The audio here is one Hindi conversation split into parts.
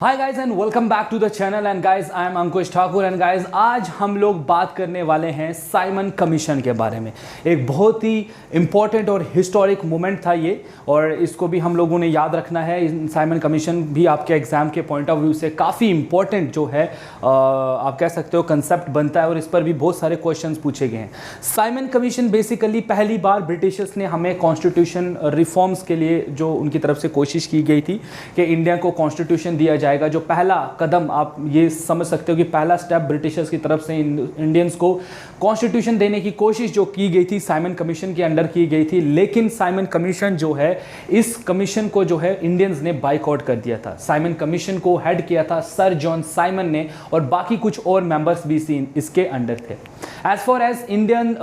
Hi guys and welcome back to the channel and guys I am Ankush Thakur and guys आज हम लोग बात करने वाले हैं साइमन कमीशन के बारे में। एक बहुत ही इंपॉर्टेंट और हिस्टोरिक मोमेंट था ये, और इसको भी हम लोगों ने याद रखना है। साइमन कमीशन भी आपके एग्जाम के पॉइंट ऑफ व्यू से काफ़ी इंपॉर्टेंट जो है आप कह सकते हो कंसेप्ट बनता है, और इस पर भी बहुत सारे क्वेश्चंस पूछे गए हैं। साइमन कमीशन बेसिकली पहली बार ब्रिटिशर्स ने हमें कॉन्स्टिट्यूशन रिफॉर्म्स के लिए जो उनकी तरफ से कोशिश की गई थी कि इंडिया को कॉन्स्टिट्यूशन दिया जाएगा। जो पहला कदम आप ये समझ सकते हो कि पहला स्टेप ब्रिटिशर्स की तरफ से इंडियंस को कॉन्स्टिट्यूशन देने की कोशिश जो की गई थी साइमन कमीशन के अंडर की गई थी। लेकिन साइमन कमीशन जो है, इस कमीशन को जो है इंडियंस ने बाइकआउट कर दिया था। साइमन कमीशन को हेड किया था सर जॉन साइमन ने, और बाकी कुछ और मेंबर्स भी इसके अंडर थे। एज फॉर एज इंडियन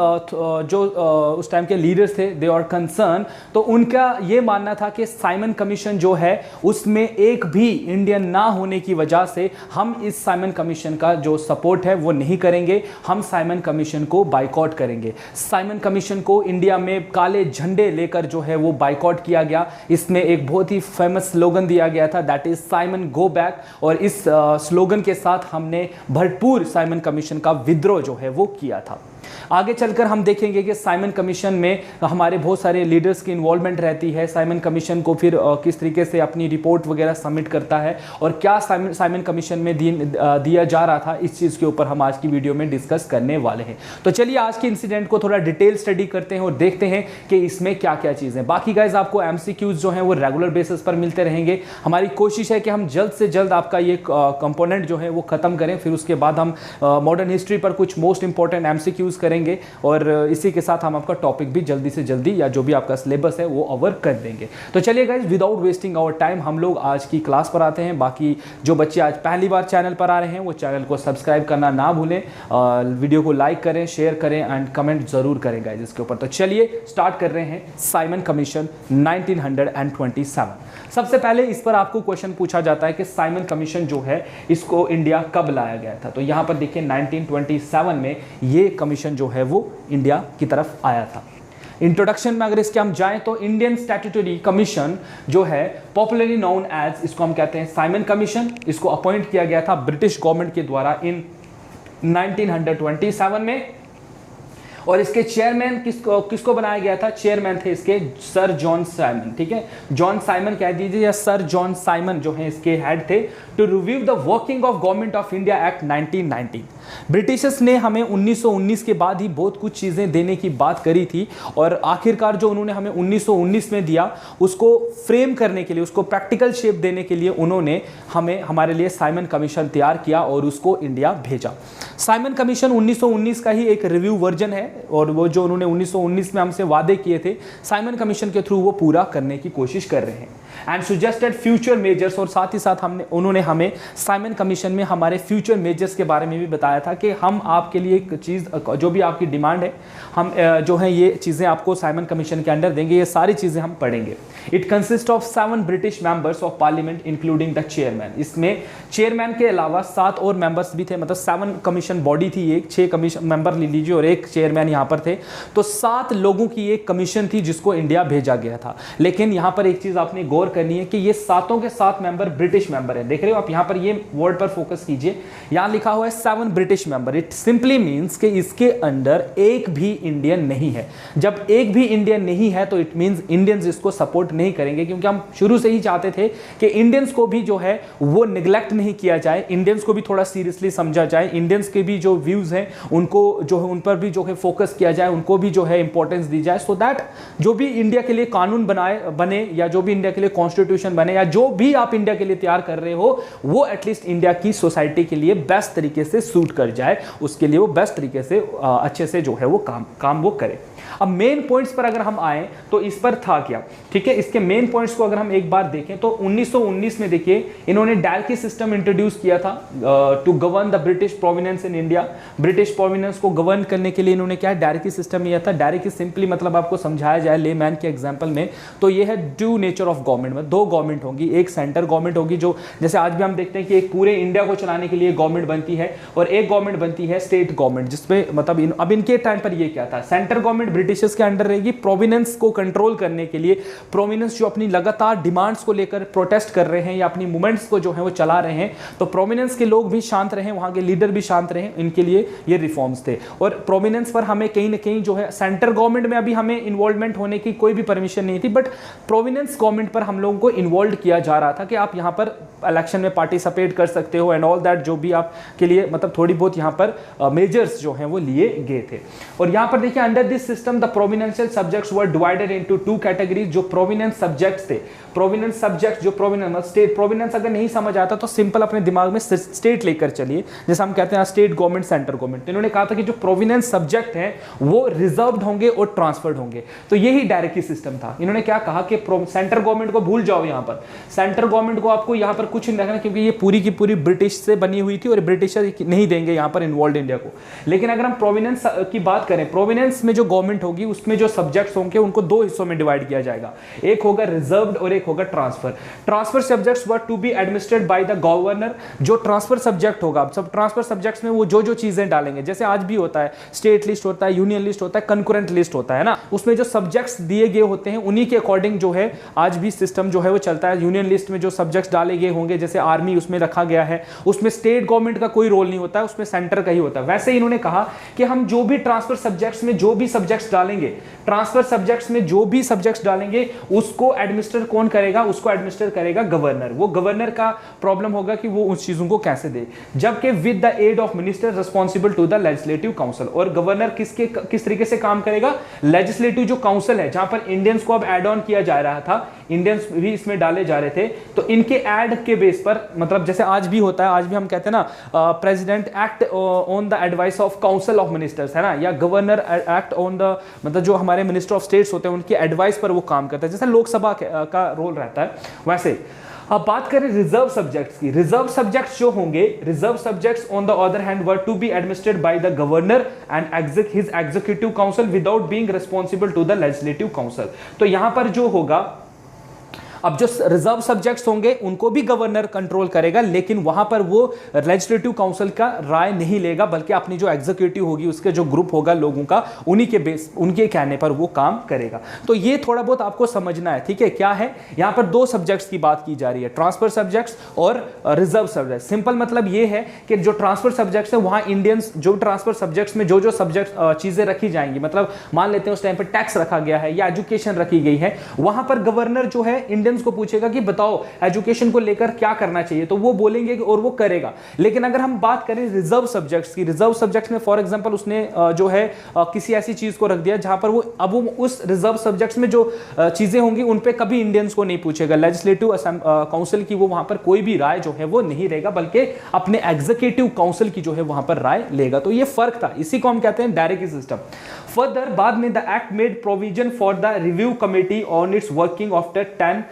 जो उस टाइम के लीडर्स थे दे आर कंसर्न, तो उनका ये मानना था कि साइमन कमीशन जो है उसमें एक भी इंडियन ना होने की वजह से हम इस साइमन कमीशन का जो सपोर्ट है वो नहीं करेंगे, हम साइमन कमीशन को बाइकआउट करेंगे। साइमन कमीशन को इंडिया में काले झंडे लेकर जो है वो बाइकआउट किया गया। इसमें एक बहुत ही फेमस स्लोगन दिया गया था, that is Simon go back, और इस स्लोगन के साथ हमने भरपूर साइमन कमीशन का विद्रोह जो है वो किया था। आगे चलकर हम देखेंगे कि साइमन कमीशन में हमारे बहुत सारे लीडर्स की इन्वॉल्वमेंट रहती है। साइमन कमीशन को फिर किस तरीके से अपनी रिपोर्ट वगैरह सबमिट करता है, और क्या साइमन कमीशन में दिया जा रहा था, इस चीज़ के ऊपर हम आज की वीडियो में डिस्कस करने वाले हैं। तो चलिए आज के इंसिडेंट को थोड़ा डिटेल स्टडी करते हैं और देखते हैं कि इसमें क्या क्या चीज़ें। बाकी गाइज आपको एमसीक्यूज जो हैं वो रेगुलर बेसिस पर मिलते रहेंगे। हमारी कोशिश है कि हम जल्द से जल्द आपका ये कंपोनेंट जो है वो ख़त्म करें, फिर उसके बाद हम मॉडर्न हिस्ट्री पर कुछ मोस्ट इंपॉर्टेंट एमसीक्यूज करेंगे, और इसी के साथ हम आपका टॉपिक भी जल्दी से जल्दी या जो भी आपका सिलेबस है वो कवर कर देंगे। तो चलिए guys without wasting our time हम लोग आज की क्लास पर आते हैं। बाकी जो बच्चे आज पहली बार चैनल पर आ रहे हैं वो चैनल को सब्सक्राइब करना ना भूलें, वीडियो को लाइक करें, शेयर करें एंड कमेंट जरूर करें गाइज इसके ऊपर। तो चलिए स्टार्ट कर रहे हैं साइमन कमीशन 1927। सबसे पहले इस पर आपको क्वेश्चन पूछा जाता है कि साइमन कमीशन जो है इसको इंडिया कब लाया गया था। तो यहां पर देखिए 1927 में ये कमीशन जो है वो इंडिया की तरफ आया था। इंट्रोडक्शन में अगर इसके हम जाएं तो इंडियन स्टैट्यूटरी कमीशन जो है पॉपुलरली नोन एज, इसको हम कहते हैं साइमन कमीशन, इसको अपॉइंट किया गया था ब्रिटिश गवर्नमेंट के द्वारा इन 1927 में। और इसके चेयरमैन किसको बनाया गया था? चेयरमैन थे इसके सर जॉन साइमन, ठीक है, जॉन साइमन कह दीजिए या सर जॉन साइमन जो है इसके हेड थे। To review the working of government of India act 1919। Britishers ने हमें 1919 के बाद ही बहुत कुछ चीज़ें देने की बात करी थी, और आखिरकार जो उन्होंने हमें 1919 में दिया उसको फ्रेम करने के लिए, उसको प्रैक्टिकल शेप देने के लिए उन्होंने हमारे लिए साइमन कमीशन तैयार किया और उसको इंडिया भेजा। साइमन कमीशन 1919 का ही एक रिव्यू वर्जन है, और वो जो उन्होंने 1919 में हमसे वादे किए थे साइमन कमीशन के थ्रू वो पूरा करने की कोशिश कर रहे हैं। एंड सजेस्टेड फ्यूचर मेजर्स, और साथ ही साथ उन्होंने हमें साइमन कमीशन में हमारे फ्यूचर मेजर्स के बारे में भी बताया था कि हम आपके लिए एक चीज़, जो भी आपकी डिमांड है, हम जो है ये चीज़ें आपको साइमन कमीशन के अंडर देंगे। ये सारी चीज़ें हम पढ़ेंगे। It consist of 7 British members of parliament including the chairman. इसमें चेयरमैन के अलावा 7 और मेंबर्स भी थे, मतलब 7 कमीशन बॉडी थी, एक 6 कमीशन मेंबर ले लीजिए और एक चेयरमैन यहाँ पर थे। तो 7 लोगों की एक कमीशन थी जिसको इंडिया भेजा गया था। लेकिन यहाँ पर एक चीज़ आपने गौर करनी है कि ये 7 के 7 मेंबर ब्रिटिश मेंबर हैं। देख रहे हो आप, यहाँ पर ये वर्ड पर फोकस कीजिए, यहाँ लिखा हुआ है 7 British member. It simply means कि इसके अंडर एक भी इंडियन नहीं है। जब एक भी इंडियन नहीं है तो इट मीन्स इंडियंस इसको सपोर्ट नहीं करेंगे, क्योंकि हम शुरू से ही चाहते थे कि इंडियंस को भी जो है वो निगलेक्ट नहीं किया जाए, इंडियंस को भी थोड़ा सीरियसली समझा जाए, इंडियंस के भी जो व्यूज हैं उनको जो है उन पर भी जो है फोकस किया जाए, उनको भी जो है इंपॉर्टेंस दी जाए, सो दैट जो भी इंडिया के लिए कानून बने या जो भी इंडिया के लिए कॉन्स्टिट्यूशन बने या जो भी आप इंडिया के लिए तैयार कर रहे हो वो एटलीस्ट इंडिया की सोसाइटी के लिए बेस्ट तरीके से सूट कर जाए, उसके लिए वो बेस्ट तरीके से अच्छे से जो है वो काम वो करे। अब मेन पॉइंट्स पर अगर हम आए तो इस पर था क्या, ठीक है, इसके मेन पॉइंट्स को अगर हम एक बार देखें तो 1919 में देखिए इन्होंने डायरकी सिस्टम इंट्रोड्यूस किया था to govern the British provinces in India. British provinces को गवर्न करने के लिए इन्होंने क्या डायरकी सिस्टम लिया था। डायरकी सिंपली मतलब आपको समझाया जाए लेमैन के एग्जांपल में तो ये है ड्यू नेचर ऑफ गवर्नमेंट में 2 गवर्नमेंट होगी, एक सेंटर गवर्नमेंट होगी जो जैसे आज भी हम देखते हैं कि एक पूरे इंडिया को चलाने के लिए गवर्नमेंट बनती है, और एक गवर्नमेंट बनती है स्टेट गवर्नमेंट, जिसमें मतलब अब इनके टाइम पर ये क्या था, सेंटर गवर्नमेंट ब्रिटिशर्स के अंडर रहेगी। प्रोविनेंस को कंट्रोल करने के लिए, प्रोविनेंस जो अपनी लगातार डिमांड्स को लेकर प्रोटेस्ट कर रहे हैं या अपनी मूवमेंट्स को जो है वो चला रहे हैं, तो प्रोविनेंस के लोग भी शांत रहे, वहां के लीडर भी शांत रहे, इनके लिए ये रिफॉर्म्स थे। और प्रोविनेंस पर हमें कहीं ना कहीं जो है सेंट्रल गवर्नमेंट में अभी हमें इन्वॉल्वमेंट होने की कोई भी परमिशन नहीं थी, बट प्रोविनेंस गवर्नमेंट पर हम लोगों को इन्वॉल्व किया जा रहा था कि आप यहाँ पर इलेक्शन में पार्टिसिपेट कर सकते हो एंड ऑल दैट, जो भी आपके लिए मतलब थोड़ी बहुत यहाँ पर मेजर्स जो हैं वो लिए गए थे। और यहाँ पर देखिए, under this system the provincial subjects were divided into 2 categories. जो प्रोविनेंस सब्जेक्ट्स थे, प्रोविनेंस सब्जेक्ट्स जो प्रोविनेंस स्टेट, प्रोविनेंस अगर नहीं समझ आता तो सिंपल अपने दिमाग में स्टेट लेकर चलिए, जैसे हम कहते हैं स्टेट गवर्नमेंट, सेंट्रल गवर्नमेंट। इन्होंने कहा था कि जो प्रोविनेंस सब्जेक्ट हैं वो रिजर्व्ड होंगे और ट्रांसफर्ड होंगे। तो यही डायरेक्टली सिस्टम था। इन्होंने क्या कहा कि सेंट्रल गवर्नमेंट को भूल जाओ, यहाँ पर सेंट्रल गवर्नमेंट को आपको यहाँ पर कुछ नहीं रखना, क्योंकि ये पूरी की पूरी ब्रिटिश से बनी हुई थी और ब्रिटिशर नहीं देंगे यहाँ पर इन्वॉल्व इंडिया को। लेकिन अगर हम प्रोविनेंस की बात करें, प्रोविनेंस में जो गवर्नमेंट होगी उसमें जो सब्जेक्ट्स होंगे उनको 2 हिस्सों में डिवाइड किया जाएगा, एक होगा रिजर्व्ड और एक होगा transfer. Transfer subjects were to be administered by the governor. जो ट्रांसफर सब्जेक्ट होगा, सब ट्रांसफर सब्जेक्ट्स में वो जो चीजें डालेंगे, जैसे आज भी होता है स्टेट लिस्ट होता है, यूनियन लिस्ट होता है, कंकरेंट लिस्ट होता है ना, उसमें जो सब्जेक्ट्स दिए गए होते हैं उन्हीं के अकॉर्डिंग जो है आज भी सिस्टम जो है वो चलता है। यूनियन लिस्ट में जो सब्जेक्ट्स डाले गए होंगे, जैसे आर्मी उसमें रखा गया है, उसमें स्टेट गवर्नमेंट का कोई रोल नहीं होता है, उसमें सेंटर का ही होता है। वैसे ही इन्होंने कहा कि हम जो भी ट्रांसफर सब्जेक्ट्स में जो भी सब्जेक्ट्स डालेंगे, ट्रांसफर सब्जेक्ट्स में जो भी सब्जेक्ट्स डालेंगे उसको एडमिनिस्टर कौन करेगा, उसको एडमिनिस्टर करेगा गवर्नर। वो गवर्नर का प्रॉब्लम होगा कि वो उस चीजों को कैसे दे, जबकि with the aid of minister responsible to the legislative council. और गवर्नर किस तरीके से काम करेगा, लेजिस्लेटिव जो काउंसिल है, जहां पर इंडियंस को अब एड ऑन किया जा रहा था, इंडियंस भी इसमें डाले जा रहे थे, तो इनके ऐड के बेस पर, मतलब जैसे आज भी होता है, आज भी हम कहते हैं ना president act on the advice of council of ministers, है ना, या गवर्नर एक्ट ऑन द, मतलब जो हमारे मिनिस्टर ऑफ स्टेट्स होते हैं उनकी एडवाइस पर वो काम करता है, जैसे लोकसभा का रोल रहता है वैसे। अब बात करें रिजर्व सब्जेक्ट्स की, रिजर्व सब्जेक्ट्स जो होंगे, reserve subjects on the other hand were to be administered by the governor and his executive council without being responsible to the legislative council. तो यहां पर जो होगा, अब जो रिजर्व सब्जेक्ट्स होंगे उनको भी गवर्नर कंट्रोल करेगा, लेकिन वहां पर वो लेजिस्लेटिव काउंसिल का राय नहीं लेगा, बल्कि अपनी जो एग्जीक्यूटिव होगी, उसके जो ग्रुप होगा लोगों का, उन्हीं के बेस, उनके कहने पर वो काम करेगा। तो ये थोड़ा बहुत आपको समझना है, ठीक है। क्या है, यहां पर 2 सब्जेक्ट्स की बात की जा रही है, ट्रांसफर सब्जेक्ट्स और रिजर्व सब्जेक्ट। सिंपल मतलब ये है कि जो ट्रांसफर सब्जेक्ट्स है वहां इंडियंस, जो ट्रांसफर सब्जेक्ट्स में जो सब्जेक्ट चीजें रखी जाएंगी, मतलब मान लेते हैं उस टाइम पर टैक्स रखा गया है या एजुकेशन रखी गई है, वहां पर गवर्नर जो है इंडियंस को पूछेगा कि बताओ एजुकेशन को लेकर क्या करना चाहिए, तो वो बोलेंगे और वो करेगा। लेकिन अगर हम बात करें रिजर्व सब्जेक्ट्स की, रिजर्व सब्जेक्ट्स में फॉर एग्जांपल उसने जो है किसी ऐसी चीज को रख दिया जहां पर वो अब वो उस रिजर्व सब्जेक्ट्स में जो चीजें होंगी उन पे कभी इंडियंस को नहीं पूछेगा, लेजिस्लेटिव काउंसिल की वो वहां पर कोई भी राय जो है वो नहीं रहेगा, बल्कि अपने एग्जीक्यूटिव काउंसिल की जो है वहां पर राय लेगा। तो ये फर्क था, इसी को हम कहते हैं डायरेक्ट सिस्टम। फर्दर बाद में the act made provision for the review committee on it's working after 10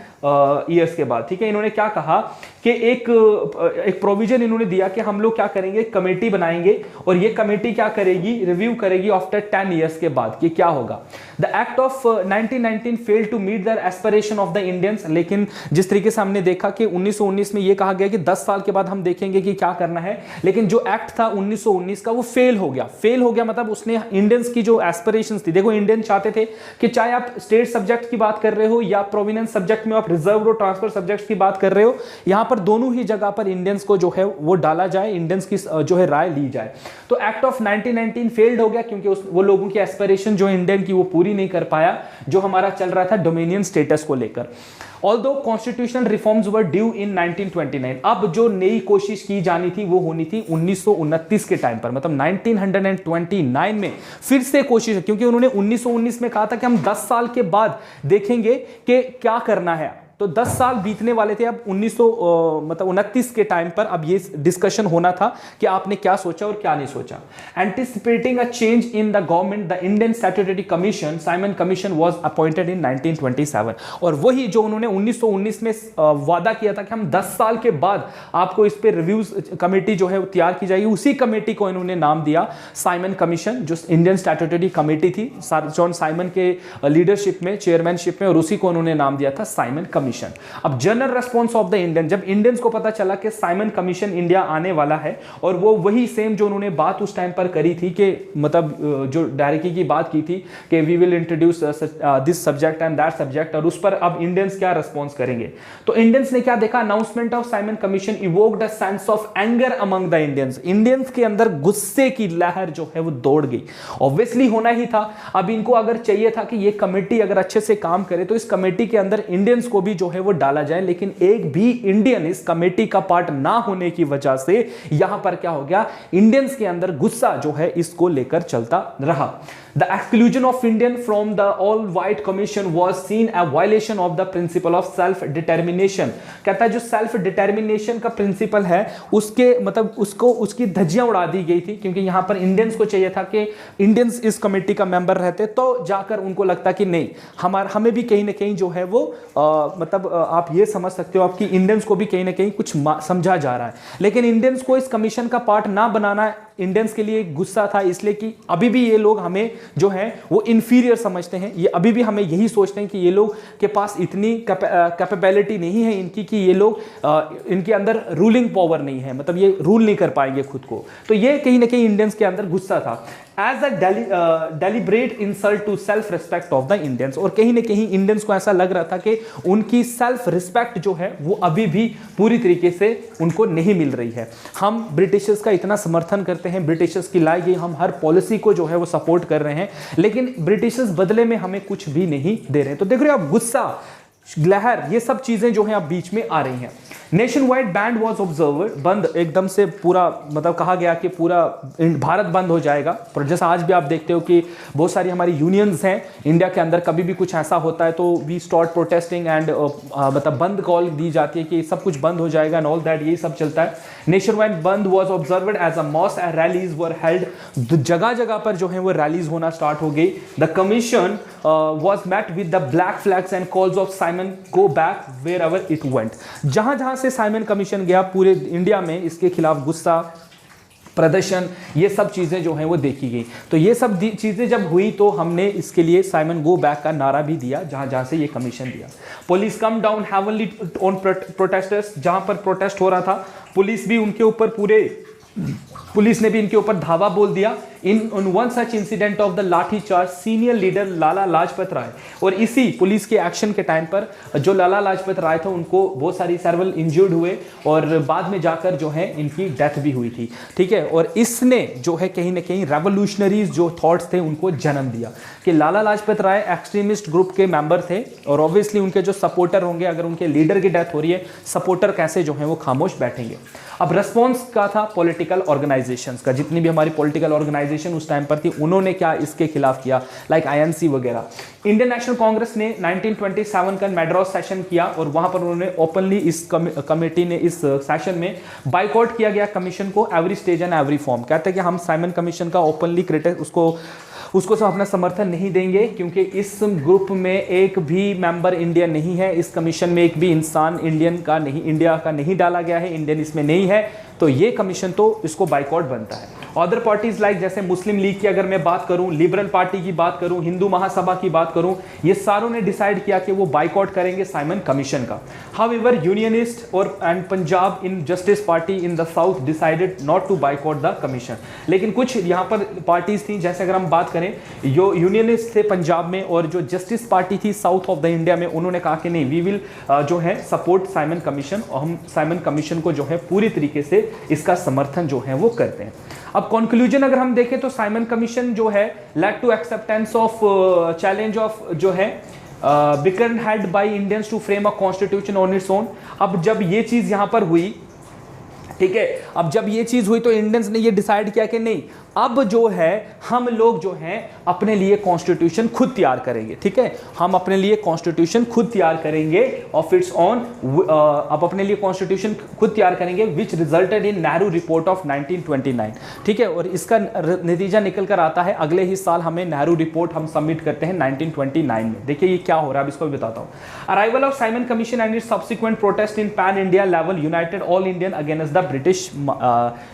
years के बाद, ठीक है। इन्होंने क्या कहा कि एक प्रोविजन इन्होंने दिया कि हम लोग क्या करेंगे, कमेटी बनाएंगे और ये कमेटी क्या करेगी, रिव्यू करेगी आफ्टर 10 ईयर्स के बाद कि क्या होगा। The act of 1919 failed to meet the aspiration of the Indians. लेकिन जिस तरीके से हमने देखा कि 1919 में ये कहा गया कि 10 साल के बाद हम देखेंगे कि क्या करना है, लेकिन जो एक्ट था 1919 का वो फेल हो गया। फेल हो गया मतलब उसने इंडियंस की जो एस्पिरेशंस थी, देखो इंडियन चाहते थे कि चाहे आप स्टेट सब्जेक्ट की बात कर रहे हो या प्रोविनेंस सब्जेक्ट में आप रिजर्व और ट्रांसफर सब्जेक्ट्स की बात कर रहे हो, यहां पर दोनों ही जगह पर इंडियंस को जो है वो डाला जाए, इंडियंस की जो है राय ली जाए। तो एक्ट ऑफ 1919 फेल्ड हो गया क्योंकि वो लोगों की एस्पिरेशन जो इंडियन की वो पूरी नहीं कर पाया, जो हमारा चल रहा था डोमिनियन स्टेटस को लेकर। ऑल्दो कॉन्स्टिट्यूशनल रिफॉर्म्स वर ड्यू इन 1929, अब जो नई कोशिश की जानी थी वो होनी थी 1929 के टाइम पर, मतलब 1929 में फिर से कोशिश, क्योंकि उन्होंने 1919 में कहा था कि हम 10 साल के बाद देखेंगे कि क्या करना है। तो 10 साल बीतने वाले थे, अब 1929 के टाइम पर अब ये डिस्कशन होना था कि आपने क्या सोचा और क्या नहीं सोचा। Anticipating a change in the government, the Indian statutory commission, Simon commission was appointed in 1927, और वही जो उन्होंने 1919 में वादा किया था कि हम 10 साल के बाद आपको इस पे रिव्यूज कमेटी जो है तैयार की जाएगी, उसी कमेटी को इन्होंने नाम दिया साइमन कमीशन, जो इंडियन स्टैट्यूटरी कमेटी थी जॉन साइमन के लीडरशिप में, चेयरमैनशिप में, और उसी को उन्होंने नाम दिया था साइमन कमीशन। कमीशन। अब general response of the Indian, जब इंडियंस को पता चला कि साइमन कमीशन इंडिया आने वाला है, और वो वही सेम जो उन्होंने बात उस टाइम पर करी थी कि मतलब जो डायरेक्टली की बात की थी कि we will introduce this subject and that subject, और उस पर अब इंडियंस क्या रिस्पॉन्स करेंगे। तो इंडियंस ने क्या देखा, announcement of Simon commission evoked a sense of anger among the Indians. Indians के अंदर गुस्से की लहर जो है वो दौड़ गई। ऑब्वियसली होना ही था। अब इनको अगर चाहिए था कि ये कमेटी अगर अच्छे से काम करे तो इस कमेटी के अंदर इंडियंस को भी जो है वो डाला जाए, लेकिन एक भी इंडियन इस कमेटी का पार्ट ना होने की वजह से यहां पर क्या हो गया, इंडियंस के अंदर गुस्सा जो है इसको लेकर चलता रहा। The exclusion of Indian from the all-white commission was seen a violation of the principle of self-determination। कहता है जो self determination का प्रिंसिपल है उसके मतलब उसको उसकी धज्जियां उड़ा दी गई थी, क्योंकि यहां पर इंडियंस को चाहिए था कि इंडियंस इस कमेटी का मेंबर रहते तो जाकर उनको लगता कि नहीं हमें भी कहीं ना कहीं जो है वो मतलब आप ये समझ सकते हो आपकी इंडियंस को भी कहीं ना कहीं कुछ समझा जा रहा है। लेकिन इंडियंस को इस कमीशन का पार्ट ना बनाना इंडियंस के लिए गुस्सा था, इसलिए कि अभी भी ये लोग हमें जो है वो इंफीरियर समझते हैं। ये अभी भी हमें यही सोचते हैं कि ये लोग के पास इतनी कैपेबिलिटी नहीं है इनकी कि ये लोग इनके अंदर रूलिंग पावर नहीं है, मतलब ये रूल नहीं कर पाएंगे खुद को। तो ये कहीं ना कहीं इंडियंस के अंदर गुस्सा था as a deliberate insult to self respect of the Indians. और कहीं ना कहीं इंडियंस को ऐसा लग रहा था कि उनकी सेल्फ रिस्पेक्ट जो है वो अभी भी पूरी तरीके से उनको नहीं मिल रही है। हम ब्रिटिशर्स का इतना समर्थन करते हैं, ब्रिटिशर्स की लाई गई हम हर पॉलिसी को जो है वो सपोर्ट कर रहे हैं, लेकिन ब्रिटिशर्स बदले में हमें कुछ भी नहीं दे रहे हैं। तो देख रहे हो आप, गुस्सा, लहर, ये सब चीजें जो है अब बीच में आ रही हैं। नेशन वाइड बैंड वॉज ऑब्जर्वर्ड, बंद एकदम से पूरा मतलब कहा गया कि पूरा भारत बंद हो जाएगा। पर जैसा आज भी आप देखते हो कि बहुत सारी हमारी यूनियंस हैं इंडिया के अंदर, कभी भी कुछ ऐसा होता है तो वी स्टार्ट प्रोटेस्टिंग एंड मतलब बंद कॉल दी जाती है कि सब कुछ बंद हो जाएगा एंड ऑल दैट, यही सब चलता है। Nation wide bandh was observed as a mass and rallies were held, जगह जगह पर जो है वो रैलीज होना स्टार्ट हो गई। The commission was met with the black flags and calls of Simon go back wherever it went. जहां जहां से साइमन कमीशन गया पूरे इंडिया में इसके खिलाफ गुस्सा, प्रदर्शन, ये सब चीज़ें जो हैं वो देखी गई। तो ये सब चीज़ें जब हुई तो हमने इसके लिए साइमन गो बैक का नारा भी दिया जहां जहां से ये कमीशन दिया। Police come down heavenly on protesters, जहां पर प्रोटेस्ट हो रहा था पुलिस भी उनके ऊपर पुलिस ने भी इनके ऊपर धावा बोल दिया। In one such incident of the लाठी charge senior leader Lala Lajpat Rai, और इसी पुलिस के एक्शन के टाइम पर जो लाला लाजपत राय थे उनको बहुत सारी सर्वल इंजर्ड हुए और बाद में जाकर जो है इनकी डेथ भी हुई थी। ठीक है, और इसने जो है कहीं ना कहीं रेवोल्यूशनरीज जो थॉट्स थे उनको जन्म दिया कि लाला लाजपत राय एक्सट्रीमिस्ट ग्रुप के मेंबर थे और ऑब्वियसली उनके जो सपोर्टर होंगे, अगर उनके लीडर की डेथ हो रही है, सपोर्टर कैसे जो है वो खामोश बैठेंगे। अब रेस्पॉन्स का था पॉलिटिकल ऑर्गेनाइजेशंस का, जितनी भी हमारी पॉलिटिकल ऑर्गेनाइजेशन उस टाइम पर थी उन्होंने क्या इसके खिलाफ किया, लाइक आईएनसी वगैरह। इंडियन नेशनल कांग्रेस ने 1927 का मैड्रास सेशन किया और वहां पर उन्होंने ओपनली इस कमेटी ने इस सेशन में बाइकआउट किया गया कमीशन को every stage and every form. कहते हैं कि हम साइमन कमीशन का ओपनली उसको सब अपना समर्थन नहीं देंगे, क्योंकि इस ग्रुप में एक भी मेंबर इंडियन नहीं है, इस कमीशन में एक भी इंसान इंडिया का नहीं डाला गया है, इंडियन इसमें नहीं है, तो ये कमीशन तो इसको बाइकआउट बनता है। अदर पार्टीज लाइक जैसे मुस्लिम लीग की अगर मैं बात करूं, लिबरल पार्टी की बात करूं, हिंदू महासभा की बात करूं, ये सारों ने डिसाइड किया कि वो बाइकआउट करेंगे साइमन कमीशन का। हाउएवर यूनियनिस्ट और and Punjab in Justice Party in the south decided not to boycott the commission. लेकिन कुछ यहाँ पर पार्टीज थी, जैसे अगर हम बात करें जो यूनियनिस्ट थे पंजाब में और जो जस्टिस पार्टी थी साउथ ऑफ द इंडिया में, उन्होंने कहा कि नहीं, वी विल जो है सपोर्ट साइमन कमीशन, और हम साइमन कमीशन को जो है पूरी तरीके से इसका समर्थन जो है वो करते हैं। अब कंक्लूजन अगर हम देखें तो साइमन कमीशन जो है led to acceptance of challenge of जो है Birkenhead by Indians to frame a constitution on its own. अब जब ये चीज यहां पर हुई, ठीक है, अब जब ये चीज हुई तो इंडियंस ने ये डिसाइड किया कि नहीं, अब जो है हम लोग जो हैं अपने लिए कॉन्स्टिट्यूशन खुद तैयार करेंगे। ठीक है, हम अपने लिए कॉन्स्टिट्यूशन खुद तैयार करेंगे ऑफ इट्स ऑन, अब अपने लिए कॉन्स्टिट्यूशन खुद तैयार करेंगे विच resulted in Nehru report of 1929। ठीक है, और इसका नतीजा निकल कर आता है अगले ही साल हमें नेहरू रिपोर्ट हम सबमिट करते हैं 1929 में। देखिए ये क्या हो रहा है, अब इसको भी बताता हूँ। Arrival of Simon commission and it's subsequent protest in pan India level United all Indian against the British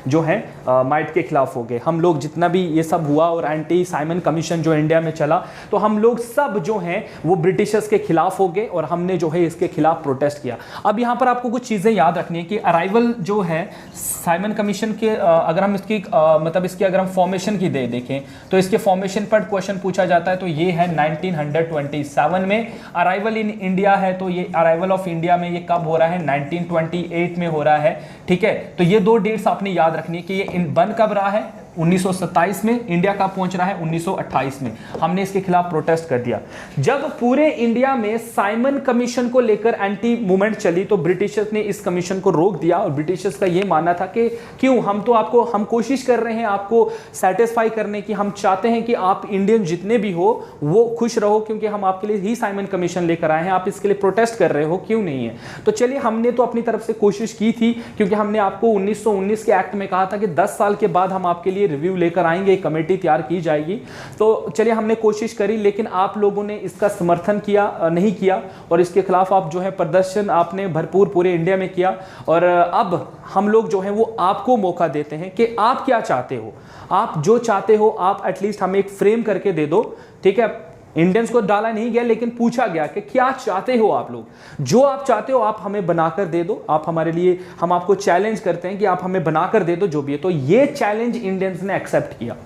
जो है माइट के खिलाफ हो गए। हम लोग लोग जितना भी ये सब हुआ और एंटी साइमन कमीशन जो इंडिया में चला, तो हम लोग सब जो हैं वो ब्रिटिशर्स के खिलाफ हो गए और हमने जो है इसके खिलाफ प्रोटेस्ट किया। अब यहाँ पर आपको कुछ चीज़ें याद रखनी है कि अराइवल जो है साइमन कमीशन के, अगर हम इसकी मतलब इसकी अगर हम फॉर्मेशन की देखें तो इसके फॉर्मेशन पर क्वेश्चन पूछा जाता है, तो ये है 1927 में अराइवल इन इंडिया है। तो ये अराइवल ऑफ इंडिया में ये कब हो रहा है, 1928 में हो रहा है, ठीक है। तो ये दो डेट्स आपने याद रखनी है कि ये बन कब रहा है, 1927 में, इंडिया का पहुंच रहा है 1928 में। हमने इसके खिलाफ प्रोटेस्ट कर दिया। जब पूरे इंडिया में साइमन कमीशन को लेकर एंटी मूवमेंट चली तो ब्रिटिशर्स ने इस कमीशन को रोक दिया और ब्रिटिशर्स का यह मानना था कि क्यों, हम कोशिश कर रहे हैं आपको सेटिस्फाई करने की, हम चाहते हैं कि आप इंडियन जितने भी हो वो खुश रहो, क्योंकि हम आपके लिए ही साइमन कमीशन लेकर आए हैं, आप इसके लिए प्रोटेस्ट कर रहे हो, क्यों नहीं है। तो चलिए, हमने तो अपनी तरफ से कोशिश की थी, क्योंकि हमने आपको 1919 के एक्ट में कहा था कि 10 साल के बाद हम आपके लिए रिव्यू लेकर आएंगे, एक कमेटी तैयार की जाएगी। तो चलिए, हमने कोशिश करी, लेकिन आप लोगों ने इसका समर्थन किया नहीं किया और इसके खिलाफ आप जो है प्रदर्शन आपने भरपूर पूरे इंडिया में किया। और अब हम लोग जो है वो आपको मौका देते हैं कि आप क्या चाहते हो, आप जो चाहते हो आप एटलीस्ट हमें एक फ्रेम करके दे दो, ठीक है। इंडियंस को डाला नहीं गया, लेकिन पूछा गया कि क्या चाहते हो आप लोग, जो आप चाहते हो आप हमें बनाकर दे दो, आप हमारे लिए, हम आपको चैलेंज करते हैं कि आप हमें बनाकर दे दो जो भी है। तो ये चैलेंज इंडियंस ने एक्सेप्ट किया,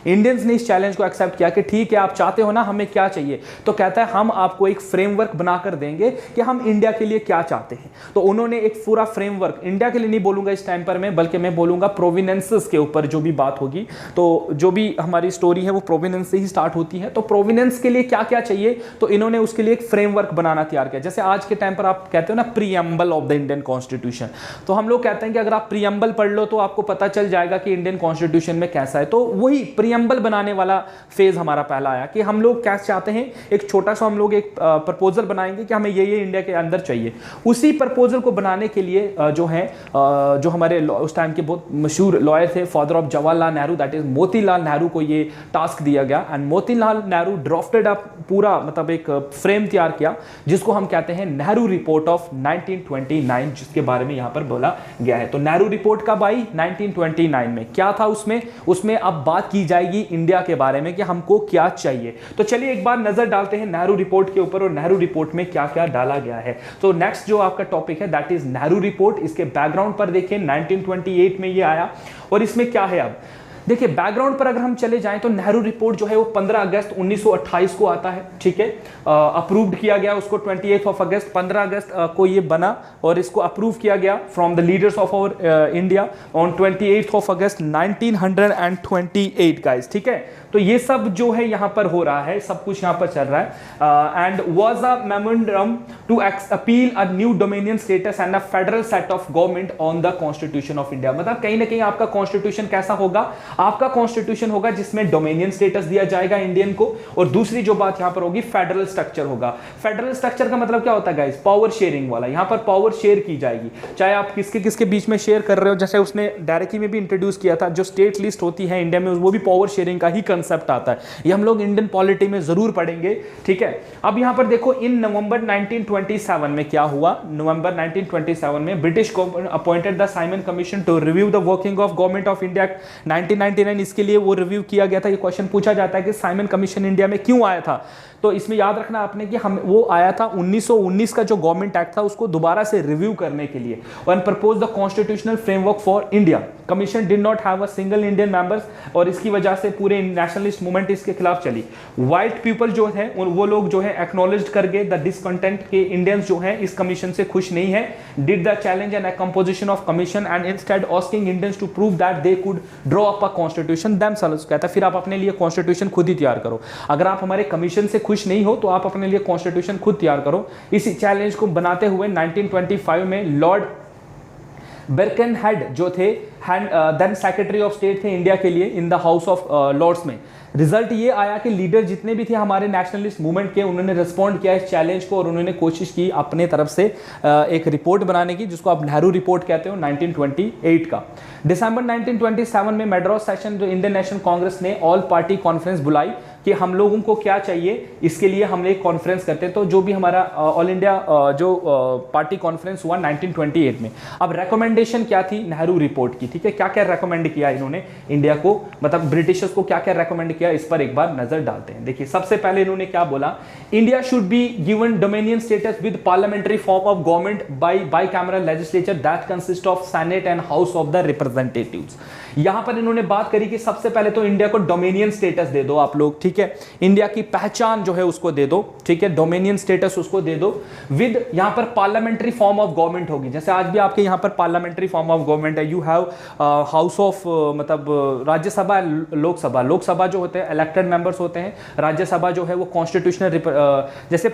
इंडियंस ने इस चैलेंज को एक्सेप्ट किया कि ठीक है, आप चाहते हो ना, हमें क्या चाहिए। तो कहता है हम आपको एक फ्रेमवर्क बनाकर देंगे कि हम इंडिया के लिए क्या चाहते हैं। तो उन्होंने एक पूरा फ्रेमवर्क, इंडिया के लिए नहीं बोलूंगा इस टाइम पर मैं, बल्कि मैं बोलूंगा प्रोविनेंसेस के ऊपर जो भी बात होगी। तो जो भी हमारी स्टोरी है वो प्रोविनेंस से ही स्टार्ट होती है। तो प्रोविनेंस के लिए क्या क्या चाहिए, तो इन्होंने उसके लिए एक फ्रेमवर्क बनाना तैयार किया। जैसे आज के टाइम पर आप कहते हो ना preamble of the Indian constitution, तो हम लोग कहते हैं कि अगर आप प्रीएम्बल पढ़ लो तो आपको पता चल जाएगा कि इंडियन कॉन्स्टिट्यूशन में कैसा है। तो वही प्रीएम्बल बनाने वाला फेज हमारा पहला आया कि हम लोग क्या चाहते हैं, एक छोटा सा हम लोग एक प्रपोजल बनाएंगे कि हमें ये इंडिया के अंदर चाहिए। उसी प्रपोजल को बनाने के लिए जो है जो हमारे उस टाइम के बहुत मशहूर लॉयर थे, father of Jawaharlal Nehru, that is Motilal Nehru को ये टास्क दिया गया। And Motilal Nehru drafted up पूरा मतलब एक फ्रेम तैयार किया जिसको हम कहते हैं नेहरू रिपोर्ट ऑफ 1929, जिसके बारे में यहां पर बोला गया है। तो नेहरू रिपोर्ट कब आई, 1929 में। क्या था उसमें अब बात की जाएगी इंडिया के बारे में कि हमको क्या चाहिए। तो चलिए एक बार नजर डालते हैं नेहरू रिपोर्ट के ऊपर और नेहरू रिपोर्ट में क्या क्या डाला गया है। तो नेक्स्ट जो आपका टॉपिक है दैट इज नेहरू रिपोर्ट। इसके बैकग्राउंड पर देखिए 1928 में ये आया और इसमें क्या है, अब देखिए बैकग्राउंड पर अगर हम चले जाएं तो नेहरू रिपोर्ट जो है वो 15 अगस्त 1928 को आता है, ठीक है। अप्रूव्ड किया गया उसको 28 ऑफ अगस्त, 15 अगस्त को ये बना और इसको अप्रूव किया गया from the leaders of our India on 28 of August 1928 guys, ठीक है। तो ये सब जो है यहां पर हो रहा है, सब कुछ यहां पर चल रहा है। And was a memorandum to appeal a new dominion status and a federal set of government on the constitution of India. मतलब कहीं ना कहीं आपका कॉन्स्टिट्यूशन कैसा होगा, आपका कॉन्स्टिट्यूशन होगा जिसमें डोमिनियन स्टेटस दिया जाएगा इंडियन को, और दूसरी जो बात यहां पर होगी फेडरल स्ट्रक्चर होगा। फेडरल स्ट्रक्चर का मतलब क्या होता है गाइस, पावर शेयरिंग वाला। यहां पर पावर शेयर की जाएगी, चाहे आप किसके किसके बीच में शेयर कर रहे हो। जैसे उसने डायरेक्टली में भी इंट्रोड्यूस किया था, जो स्टेट लिस्ट होती है इंडिया में वो भी पावर शेयरिंग का ही कंसेप्ट आता है। ये हम लोग इंडियन पॉलिटी में जरूर पढ़ेंगे, ठीक है। अब यहां पर देखो इन नवंबर 1927 में क्या हुआ, नवंबर 1927 में British government appointed the Simon commission to review the working of government of India 1999। इसके लिए वो रिव्यू किया गया था। ये क्वेश्चन पूछा जाता है कि साइमन कमीशन इंडिया में क्यों आया था, तो इसमें याद रखना आपने कि हम वो आया था 1919 का जो गवर्नमेंट एक्ट था उसको दोबारा से रिव्यू करने के लिए, और propose the constitutional framework for India. Commission did not have a single Indian members, और इसकी वजह से पूरे नेशनलिस्ट मूवमेंट इसके खिलाफ चली। व्हाइट पीपल जो है वो लोग जो है एक्नॉलेज कर गए द डिसकंटेंट के इंडियंस जो है इस कमीशन से खुश नहीं है। Did the challenge and composition of commission and instead asking Indians to prove that they could draw up a constitution themselves. कहता है फिर आप अपने लिए कॉन्स्टिट्यूशन खुद ही तैयार करो। अगर आप हमारे कमीशन से खुश नहीं हो तो आप अपने लिए कॉन्स्टिट्यूशन खुद तैयार करो। इसी चैलेंज को बनाते हुए 1925 में लॉर्ड बर्कनहेड जो थे देन सेक्रेटरी ऑफ स्टेट थे इंडिया के लिए in the House of Lords में, रिजल्ट ये आया कि लीडर जितने भी थे हमारे नेशनलिस्ट मूवमेंट के, उन्होंने रिस्पॉन्ड किया इस चैलेंज को और उन्होंने कोशिश की अपने तरफ से एक रिपोर्ट बनाने की जिसको आप नेहरू रिपोर्ट कहते हो 1928 का। दिसंबर 1927 में मैड्रास सेशन जो इंडियन नेशनल कांग्रेस ने ऑल पार्टी कॉन्फ्रेंस बुलाई कि हम लोगों को क्या चाहिए, इसके लिए हम एक कॉन्फ्रेंस करते हैं। तो जो भी हमारा ऑल इंडिया जो पार्टी कॉन्फ्रेंस हुआ 1928 में, अब रिकमेंडेशन क्या थी नेहरू रिपोर्ट की, ठीक है, क्या क्या रेकमेंड किया इन्होंने इंडिया को, मतलब ब्रिटिशर्स को क्या क्या रेकमेंड किया, इस पर एक बार नजर डालते हैं। देखिए सबसे पहले इन्होंने क्या बोला, India should be given dominion status with parliamentary form of government by cameral legislature that consist of senate and house of the representatives. यहां पर इन्होंने बात करी कि सबसे पहले तो इंडिया को डोमिनियन स्टेटस दे दो आप लोग, ठीक है, इंडिया की पहचान जो है उसको दे दो, ठीक है, डोमिनियन स्टेटस उसको दे दो विद, यहां पर पार्लियामेंट्री फॉर्म ऑफ गवर्नमेंट होगी, जैसे आज भी आपके यहां पर पार्लियामेंट्री फॉर्म ऑफ गवर्नमेंट है, यू हैव हाउस ऑफ मतलब राज्यसभा, लोकसभा, लोकसभा जो होते हैं इलेक्टेड मेंबर्स होते हैं, राज्यसभा जो है वो कॉन्स्टिट्यूशनल, जैसे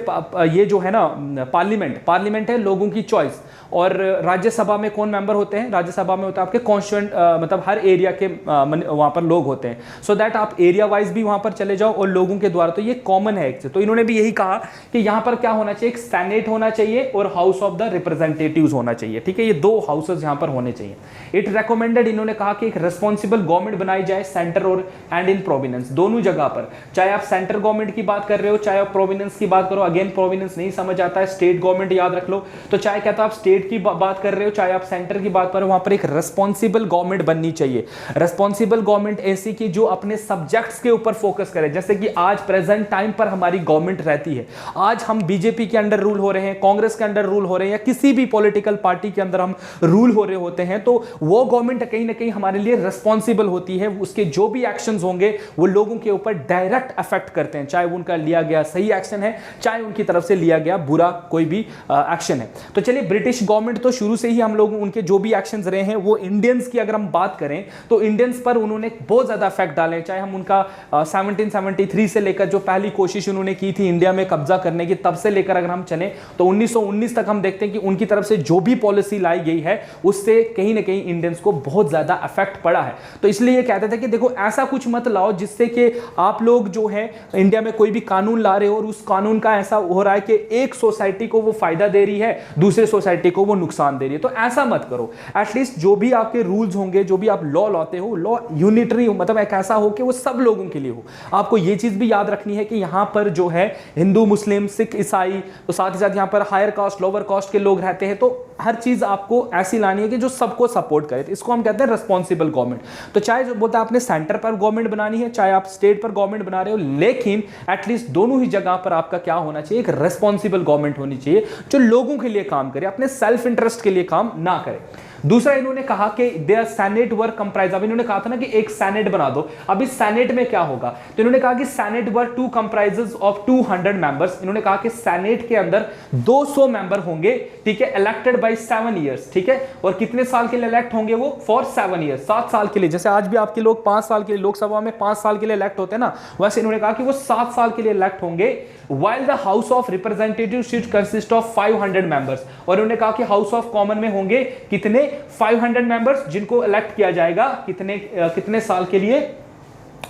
ये जो है ना पार्लियामेंट है लोगों की चॉइस, और राज्यसभा में कौन मेंबर होते हैं, राज्यसभा में होता है आपके कॉन्स्टिट्यूएंट, मतलब हर एरिया के वहां पर लोग होते हैं, सो दैट आप एरिया वाइज भी वहां पर चले जाओ और लोगों के द्वारा, तो ये कॉमन है एक से। तो इन्होंने भी यही कहा कि यहां पर क्या होना चाहिए, एक सेनेट होना चाहिए और हाउस ऑफ द रिप्रेजेंटेटिव्स होना चाहिए, ठीक है, ये दो हाउसेस यहां पर होने चाहिए। इट रेकमेंडेड, इन्होंने कहा कि एक रिस्पॉन्सिबल गवर्नमेंट बनाई जाए सेंटर और एंड इन प्रोविनेंस, दोनों जगह पर, चाहे आप सेंटर गवर्नमेंट की बात कर रहे हो चाहे आप प्रोविनेंस की बात करो, अगेन प्रोविनेंस नहीं समझ आता है, स्टेट गवर्नमेंट याद रख लो, तो चाहे कहता आप स्टेट की बात कर रहे हो चाहे आप सेंटर की बात कर रहे हो, वहां पर एक रिस्पॉन्सिबल गवर्नमेंट बननी चाहिए। रिस्पॉन्सिबल गवर्नमेंट ऐसी की जो अपने सब्जेक्ट्स के ऊपर फोकस करे, जैसे कि आज प्रेजेंट टाइम पर हमारी गवर्नमेंट रहती है, आज हम बीजेपी के अंडर रूल हो रहे हैं, कांग्रेस के अंडर रूल हो रहे हैं, या किसी भी पॉलिटिकल पार्टी के अंदर हम रूल हो रहे होते हैं, तो वो गवर्नमेंट कहीं ना कहीं हमारे लिए रिस्पॉन्सिबल होती है, उसके जो भी एक्शंस होंगे वो लोगों के ऊपर डायरेक्ट अफेक्ट करते हैं, चाहे उनका लिया गया सही एक्शन है चाहे उनकी तरफ से लिया गया बुरा कोई भी एक्शन है। तो चलिए, ब्रिटिश गवर्नमेंट तो शुरू से ही हम लोग उनके जो भी एक्शंस रहे हैं वो इंडियंस की अगर हम बात करें तो इंडियंस पर उन्होंने बहुत ज्यादा इफेक्ट डाले, चाहे हम उनका 1773 से लेकर जो पहली कोशिश उन्होंने की थी इंडिया में कब्जा करने की, तब से लेकर अगर हम चले तो 1919 तक हम देखते हैं कि उनकी तरफ से जो भी पॉलिसी लाई गई है उससे कहीं ना कहीं इंडियंस को बहुत ज्यादा इफेक्ट पड़ा है। तो इसलिए ये कहते थे कि देखो ऐसा कुछ मत लाओ जिससे कि आप लोग जो है इंडिया में कोई भी कानून ला रहे हो और उस कानून का ऐसा हो रहा है कि एक सोसाइटी को वो फायदा दे रही है दूसरे सोसाइटी को वो नुकसान दे रही है, तो ऐसा मत करो। एटलीस्ट जो भी आपके रूल्स होंगे, जो भी आप लॉ लाते हो, लॉ यूनिटरी हो, मतलब एक ऐसा हो कि वो सब लोगों के लिए हो। आपको ये चीज भी याद रखनी है कि यहां पर जो है हिंदू, मुस्लिम, सिख, ईसाई, तो साथ ही साथ यहां पर हायर कास्ट, लोअर कास्ट के लोग रहते हैं, तो हर चीज आपको ऐसी लानी है कि जो सबको सपोर्ट करे, तो इसको हम कहते हैं रिस्पॉन्सिबल गवर्नमेंट। तो चाहे जो बोलता है आपने सेंटर पर गवर्नमेंट बनानी है चाहे आप स्टेट पर गवर्नमेंट बना रहे हो, लेकिन एटलीस्ट दोनों ही जगह पर आपका क्या होना चाहिए, एक रिस्पॉन्सिबल गवर्नमेंट होनी चाहिए जो लोगों के लिए काम करे, अपने सेल्फ इंटरेस्ट के लिए काम ना करे। दूसरा इन्होंने कहा कि देयर सेनेट वर कंप्राइज, अब इन्होंने कहा था ना कि एक सेनेट बना दो, अब इस सेनेट में क्या होगा, तो इन्होंने कहा कि senate were to comprises of 200 members. इन्होंने कहा कि सेनेट के अंदर 200 मेंबर होंगे, ठीक है, इलेक्टेड बाय 7 इयर्स, ठीक है, और कितने साल के लिए इलेक्ट होंगे वो, फॉर 7 इयर्स, 7 साल के लिए। जैसे आज भी आपके लोग 5 साल के लिए लोकसभा में 5 साल के लिए इलेक्ट होते हैं ना, वैसे इन्होंने कहा कि वो 7 साल के लिए इलेक्ट होंगे। while the house of representatives should consist of 500 members, और उन्होंने कहा कि हाउस ऑफ कॉमन में होंगे कितने, 500 मेंबर्स, जिनको इलेक्ट किया जाएगा कितने साल के लिए,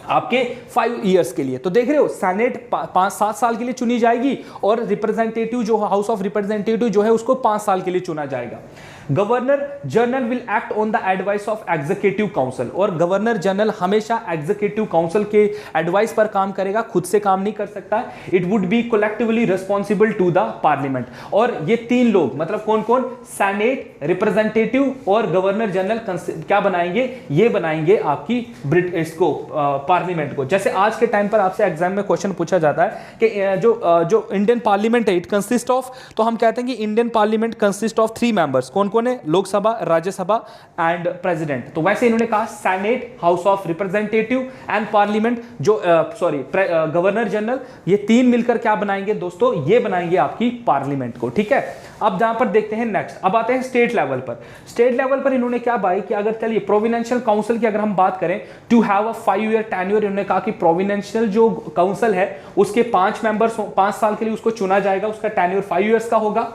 आपके 5 इयर्स के लिए। तो देख रहे हो, सेनेट 5-7 साल के लिए चुनी जाएगी और रिप्रेजेंटेटिव जो हाउस ऑफ रिप्रेजेंटेटिव जो है उसको 5 साल के लिए चुना जाएगा। Governor general will act on the advice of executive council, और गवर्नर जनरल हमेशा एग्जीक्यूटिव काउंसिल के एडवाइस पर काम करेगा, खुद से काम नहीं कर सकता। It would be collectively responsible to the parliament, और ये 3 लोग मतलब कौन कौन, सेनेट, रिप्रेजेंटेटिव और गवर्नर जनरल क्या बनाएंगे, ये बनाएंगे आपकी इसको पार्लियामेंट को। जैसे आज के टाइम पर आपसे एग्जाम में क्वेश्चन पूछा जाता है कि जो इंडियन पार्लियामेंट है, इट कंसिस्ट ऑफ, तो हम कहते हैं कि Indian parliament consist of 3 members, कौन कौन है, लोकसभा, राज्यसभा एंड प्रेसिडेंट। तो वैसे इन्होंने कहा senate, house of representative and parliament, जो गवर्नर जनरल, ये 3 मिलकर क्या बनाएंगे दोस्तों, ये बनाएंगे आपकी पार्लियामेंट को, ठीक है। अब जहां पर देखते हैं नेक्स्ट, अब आते हैं स्टेट लेवल पर। स्टेट लेवल पर इन्होंने क्या बाई कि अगर चलिए प्रोविडेंशियल काउंसिल की अगर हम बात करें, to have a 5-year tenure, इन्होंने कहा कि प्रोविडेंशियल जो काउंसिल है उसके 5 मेंबर्स 5 साल के लिए उसको चुना जाएगा, उसका टेन्योर 5 इयर्स का होगा,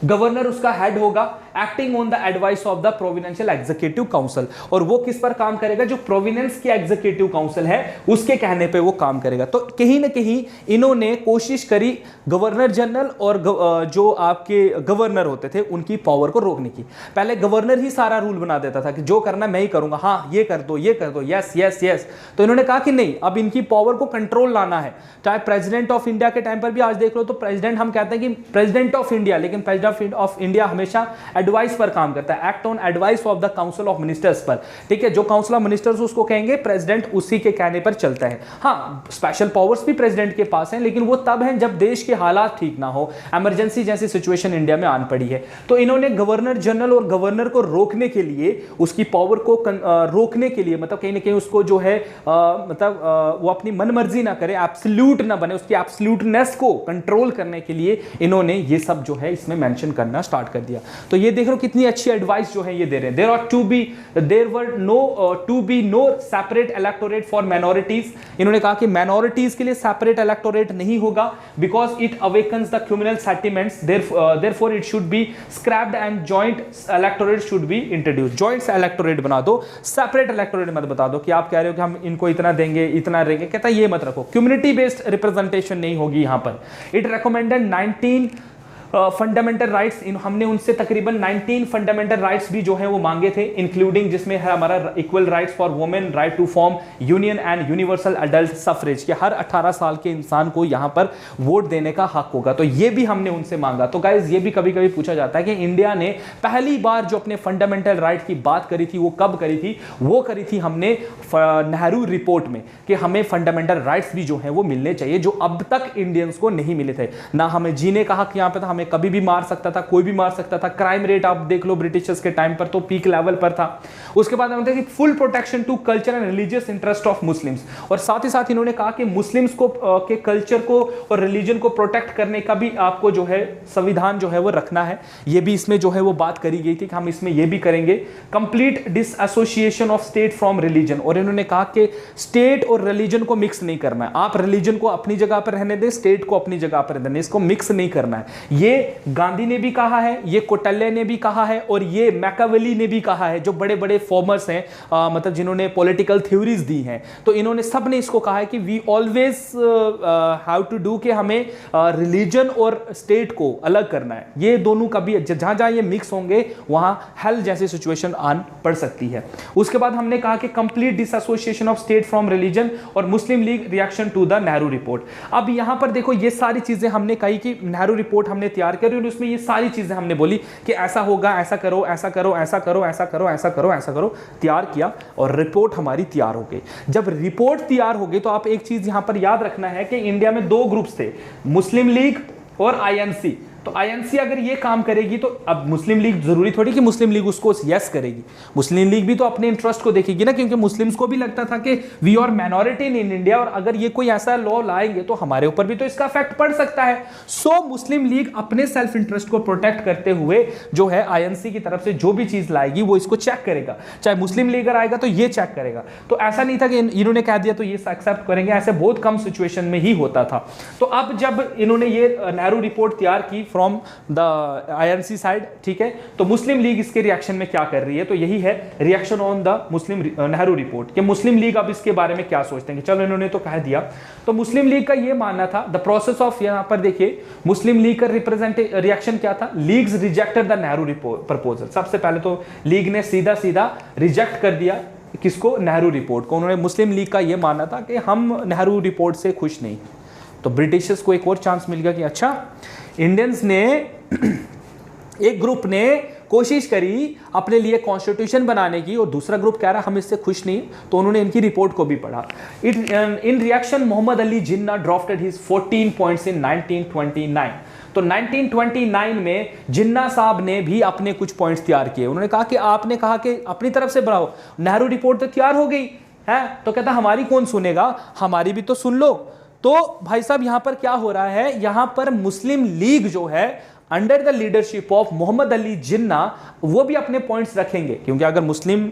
गवर्नर उसका हेड होगा, acting on the advice of the provincial executive council. और वो किस पर काम करेगा? जो प्रोविडेंस की एग्जीक्यूटिव काउंसिल है उसके कहने पे वो काम करेगा। तो कहीं ना कहीं इन्होंने कोशिश करी गवर्नर जनरल और जो आपके गवर्नर होते थे उनकी पावर को रोकने की। पहले गवर्नर ही सारा रूल बना देता था कि जो करना मैं ही करूंगा, हाँ ये कर दो, ये कर दो, यस यस यस। तो इन्होंने कहा कि नहीं, अब इनकी पावर को कंट्रोल लाना है। चाहे प्रेसिडेंट ऑफ इंडिया के टाइम पर भी आज देख लो तो प्रेसिडेंट हम कहते हैं कि प्रेसिडेंट ऑफ इंडिया, लेकिन प्रेसिडेंट ऑफ इंडिया हमेशा एडवाइस पर काम करता है, act on advice of the council of ministers पर। ठीक है, जो काउंसिल ऑफ मिनिस्टर्स उसको कहेंगे, प्रेसिडेंट उसी के कहने पर चलता है। हाँ, स्पेशल पावर्स भी प्रेसिडेंट के पास हैं, लेकिन वो तब हैं जब देश के हालात ठीक ना हो, इमरजेंसी जैसी सिचुएशन इंडिया में आन पड़ी है। तो इन्होंने गवर्नर जनरल और गवर्नर को रोकने के लिए, उसकी पावर को रोकने के लिए, मतलब कहीं ना कहीं उसको जो है वो अपनी मनमर्जी ना करे, एब्सोल्यूट ना बने, उसकी एब्सोल्यूटनेस को कंट्रोल करने के लिए इन्होंने ये सब जो है इसमें मेंशन करना स्टार्ट कर दिया। तो ये देख लो कितनी अच्छी एडवाइस जो है ये दे रहे हैं। There were no separate electorate for minorities. इन्होंने कहा कि माइनॉरिटीज के लिए सेपरेट इलेक्टोरेट नहीं होगा, because it awakens the criminal sentiments, therefore it should be scraped and joint electorate should be introduce. Joint electorate बना दो, सेपरेट इलेक्टोरेट मत बता दो कि आप कह रहे हो कि हम इनको इतना देंगे इतना देंगे, कहता है ये मत रखो। कम्युनिटी बेस्ड रिप्रेजेंटेशन नहीं होगी यहां पर। इट रिकमेंडेड 19 फंडामेंटल राइट्स, हमने उनसे तकरीबन 19 फंडामेंटल राइट्स भी जो है वो मांगे थे, इंक्लूडिंग जिसमें है हमारा equal rights for women, right to form union and universal adult suffrage, कि हर 18 साल के इंसान को यहां पर वोट देने का हक होगा। तो ये भी हमने उनसे मांगा। तो गाइज ये भी कभी कभी पूछा जाता है कि इंडिया ने पहली बार जो अपने फंडामेंटल राइट की बात करी थी वो कब करी थी? वो करी थी हमने नेहरू रिपोर्ट में, कि हमें फंडामेंटल राइट्स भी जो है वो मिलने चाहिए, जो अब तक इंडियंस को नहीं मिले थे। ना हमें जीने का हक यहां पे था, हमें कभी भी मार सकता था, कोई भी मार सकता था। क्राइम रेट आप देख लो ब्रिटिशर्स के टाइम पर तो पीक लेवल पर था। उसके बाद हम full protection to culture and religious interest of Muslims, और साथ ही साथ इन्होंने कहा कि मुस्लिम्स को के कल्चर को और रिलीजन को प्रोटेक्ट करने का भी आपको जो है संविधान जो है वो रखना है। ये भी इसमें जो है वो बात करी गई थी कि हम इसमें ये भी करेंगे, complete disassociation of state from religion. और इन्होंने कहा कि स्टेट और रिलीजन को मिक्स नहीं करना है। आप रिलीजन को अपनी जगह पर रहने दें, स्टेट को अपनी जगह पर रहने दें, इसको मिक्स नहीं करना है। ये गांधी ने भी कहा है, ये कोटल्य ने भी कहा है, और ये मैकावेली ने भी कहा है, जो बड़े बड़े फॉर्मर्स हैं, मतलब जिन्होंने पॉलिटिकल थ्योरीज दी हैं। तो इन्होंने सब ने इसको कहा है कि we always have to do, कि हमें रिलीजन और स्टेट को अलग करना है। ये दोनों कभी जहां जहां ये मिक्स होंगे वहां हेल जैसी सिचुएशन आन पड़ सकती है। उसके बाद हमने कहा कि complete disassociation of state from religion और Muslim League reaction to the Nehru report. अब यहां पर देखो ये सारी चीजें हमने कही कि नेहरू रिपोर्ट हमने तैयार करी और उसमें ये सारी चीजें हमने बोली कि ऐसा होगा, ऐसा करो, ऐसा करो, ऐसा करो, ऐसा करो, ऐसा करो, ऐसा करो, तैयार किया और रिपोर्ट हमारी तैयार हो गई। जब रिपोर्ट तैयार हो गई तो आप एक चीज यहां पर याद रखना है कि इंडिया में दो ग्रुप्स थे, मुस्लिम लीग और आईएनसी। तो आईएनसी अगर ये काम करेगी तो अब मुस्लिम लीग जरूरी थोड़ी कि मुस्लिम लीग उसको यस करेगी, मुस्लिम लीग भी तो अपने इंटरेस्ट को देखेगी ना, क्योंकि मुस्लिम्स को भी लगता था कि we are minority in India और अगर ये कोई ऐसा लॉ लाएंगे तो हमारे ऊपर भी तो इसका इफेक्ट पड़ सकता है। सो मुस्लिम लीग अपने सेल्फ इंटरेस्ट को प्रोटेक्ट करते हुए जो है आईएनसी की तरफ से जो भी चीज लाएगी वो इसको चेक करेगा, चाहे मुस्लिम लीग आएगा तो ये चेक करेगा। तो ऐसा नहीं था कि इन्होंने कह दिया तो ये एक्सेप्ट करेंगे, ऐसे बहुत कम सिचुएशन में ही होता था। तो अब जब इन्होंने ये नेहरू रिपोर्ट तैयार की फ्रॉम द आईएनसी साइड, ठीक है, तो मुस्लिम लीग इसके रिएक्शन में क्या कर रही है? तो यही है reaction on the Muslim Nehru report कि मुस्लिम लीग अब इसके बारे में क्या सोचते हैं। चलो इन्होंने तो कह दिया। तो मुस्लिम लीग का ये मानना था, द प्रोसेस ऑफ, यहां पर देखिए मुस्लिम लीग का रिएक्शन क्या था? Leagues rejected the Nehru proposal. सबसे पहले तो लीग ने सीधा सीधा रिजेक्ट कर दिया किसको? नेहरू रिपोर्ट को। उन्होंने, मुस्लिम लीग का ये मानना था कि हम नेहरू रिपोर्ट से खुश नहीं। तो ब्रिटिशर्स को एक और चांस मिल गया कि अच्छा, इंडियंस ने एक ग्रुप ने कोशिश करी अपने लिए कॉन्स्टिट्यूशन बनाने की और दूसरा ग्रुप कह रहा हम इससे खुश नहीं, तो उन्होंने इनकी रिपोर्ट को भी पढ़ा। In reaction Mohammad Ali Jinnah drafted his 14 points in 1929। तो 1929 में जिन्ना साहब ने भी अपने कुछ पॉइंट्स तैयार किए। उन्होंने कहा कि आपने कहा कि अपनी तरफ से बढ़ाओ, नेहरू रिपोर्ट तो तैयार हो गई है, तो कहता हमारी कौन सुनेगा, हमारी भी तो सुन लो। तो भाई साहब यहां पर क्या हो रहा है? यहां पर मुस्लिम लीग जो है under the leadership of Mohammad Ali Jinnah वो भी अपने पॉइंट्स रखेंगे, क्योंकि अगर मुस्लिम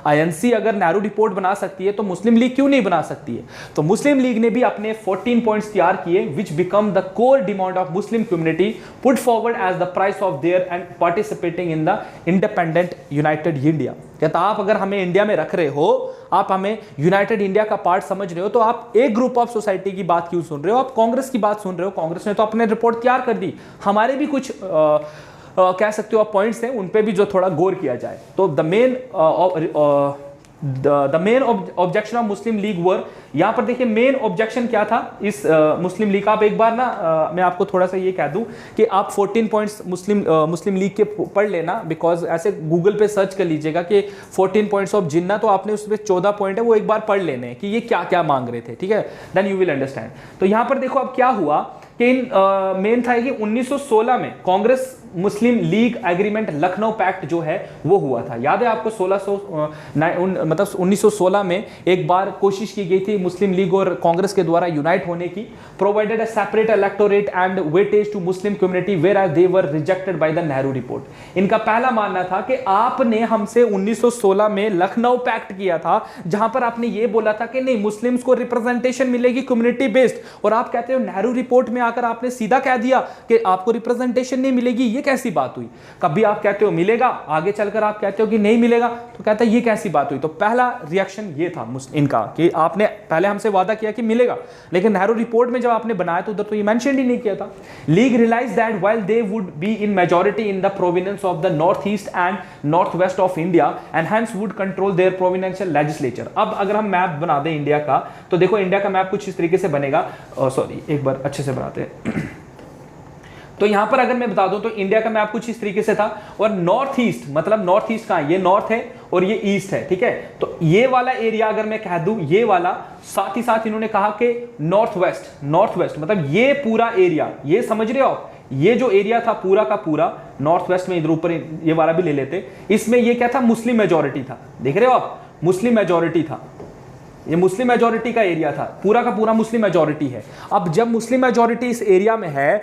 आईएनसी अगर नेहरू रिपोर्ट बना सकती है तो मुस्लिम लीग क्यों नहीं बना सकती है। तो मुस्लिम लीग ने भी अपने 14 पॉइंट्स तैयार किए which become the core demand of Muslim community put forward as the price of their and participating in the independent united India. कहता आप अगर हमें इंडिया में रख रहे हो, आप हमें यूनाइटेड इंडिया का पार्ट समझ रहे हो, तो आप एक ग्रुप ऑफ सोसाइटी की बात क्यों सुन रहे हो, आप कांग्रेस की बात सुन रहे हो। कांग्रेस ने तो अपने रिपोर्ट तैयार कर दी, हमारे भी कुछ कह सकते हो आप पॉइंट्स हैं उन पे भी जो थोड़ा गौर किया जाए। तो the main objection of Muslim League were, यहां पर देखिए मेन ऑब्जेक्शन क्या था इस मुस्लिम लीग का। आप एक बार ना मैं आपको थोड़ा सा ये कह दूं कि आप 14 पॉइंट्स मुस्लिम लीग के पढ़ लेना, बिकॉज ऐसे गूगल पे सर्च कर लीजिएगा कि 14 पॉइंट्स ऑफ जिन्ना, तो आपने उसमें 14 पॉइंट है वो एक बार पढ़ लेने हैं कि ये क्या क्या मांग रहे थे, ठीक है, देन यू विल अंडरस्टैंड। तो यहां पर देखो अब क्या हुआ कि मेन था कि 1916 में कांग्रेस मुस्लिम लीग एग्रीमेंट लखनऊ पैक्ट जो है वो हुआ था, याद है आपको। 1916 में एक बार कोशिश की गई थी मुस्लिम लीग और कांग्रेस के द्वारा यूनाइट होने की। Provided a separate electorate and weightage to Muslim community whereas they were rejected by the Nehru report. इनका पहला मानना था कि आपने हमसे 1916 में लखनऊ पैक्ट किया था, जहां पर आपने ये बोला था कि नहीं मुस्लिम्स को रिप्रेजेंटेशन मिलेगी कम्युनिटी बेस्ड, और आप कहते हो नेहरू रिपोर्ट में आकर आपने सीधा कह दिया कि आपको रिप्रेजेंटेशन नहीं मिलेगी। ये कैसी बात हुई? कभी आप कहते हो मिलेगा, आगे चलकर आप कहते हो कि नहीं मिलेगा, तो कहता है ये कैसी बात हुई। तो पहला रिएक्शन ये था इनका कि आपने पहले हमसे वादा किया कि मिलेगा, लेकिन नेहरू रिपोर्ट में जब आपने बनाया तो उधर तो ये मेंशन ही नहीं किया था। League realize that while they would be in majority in the province of the north east and north west of India and hence would control their provincial legislature. अब अगर हम मैप बना दें इंडिया का, तो देखो इंडिया का मैप कुछ इस तरीके से बनेगा। सॉरी एक बार अच्छे से बनाते हैं। तो यहां पर अगर मैं बता दूं तो इंडिया का मैप कुछ इस तरीके से था, और नॉर्थ ईस्ट मतलब नॉर्थ ईस्ट कहां, ये नॉर्थ है और ये ईस्ट है, ठीक है। तो ये वाला एरिया अगर मैं कह दूं, ये वाला, साथ ही साथ इन्होंने कहा कि नॉर्थ वेस्ट मतलब ये पूरा एरिया, ये समझ रहे हो आप, ये जो एरिया था पूरा का पूरा नॉर्थ वेस्ट में, इधर ऊपर ये वाला भी ले लेते, इसमें ये क्या था, मुस्लिम मेजॉरिटी था। देख रहे हो आप, मुस्लिम मेजॉरिटी था, ये मुस्लिम मेजॉरिटी का एरिया था, पूरा का पूरा मुस्लिम मेजॉरिटी है। अब जब मुस्लिम मेजॉरिटी इस एरिया में है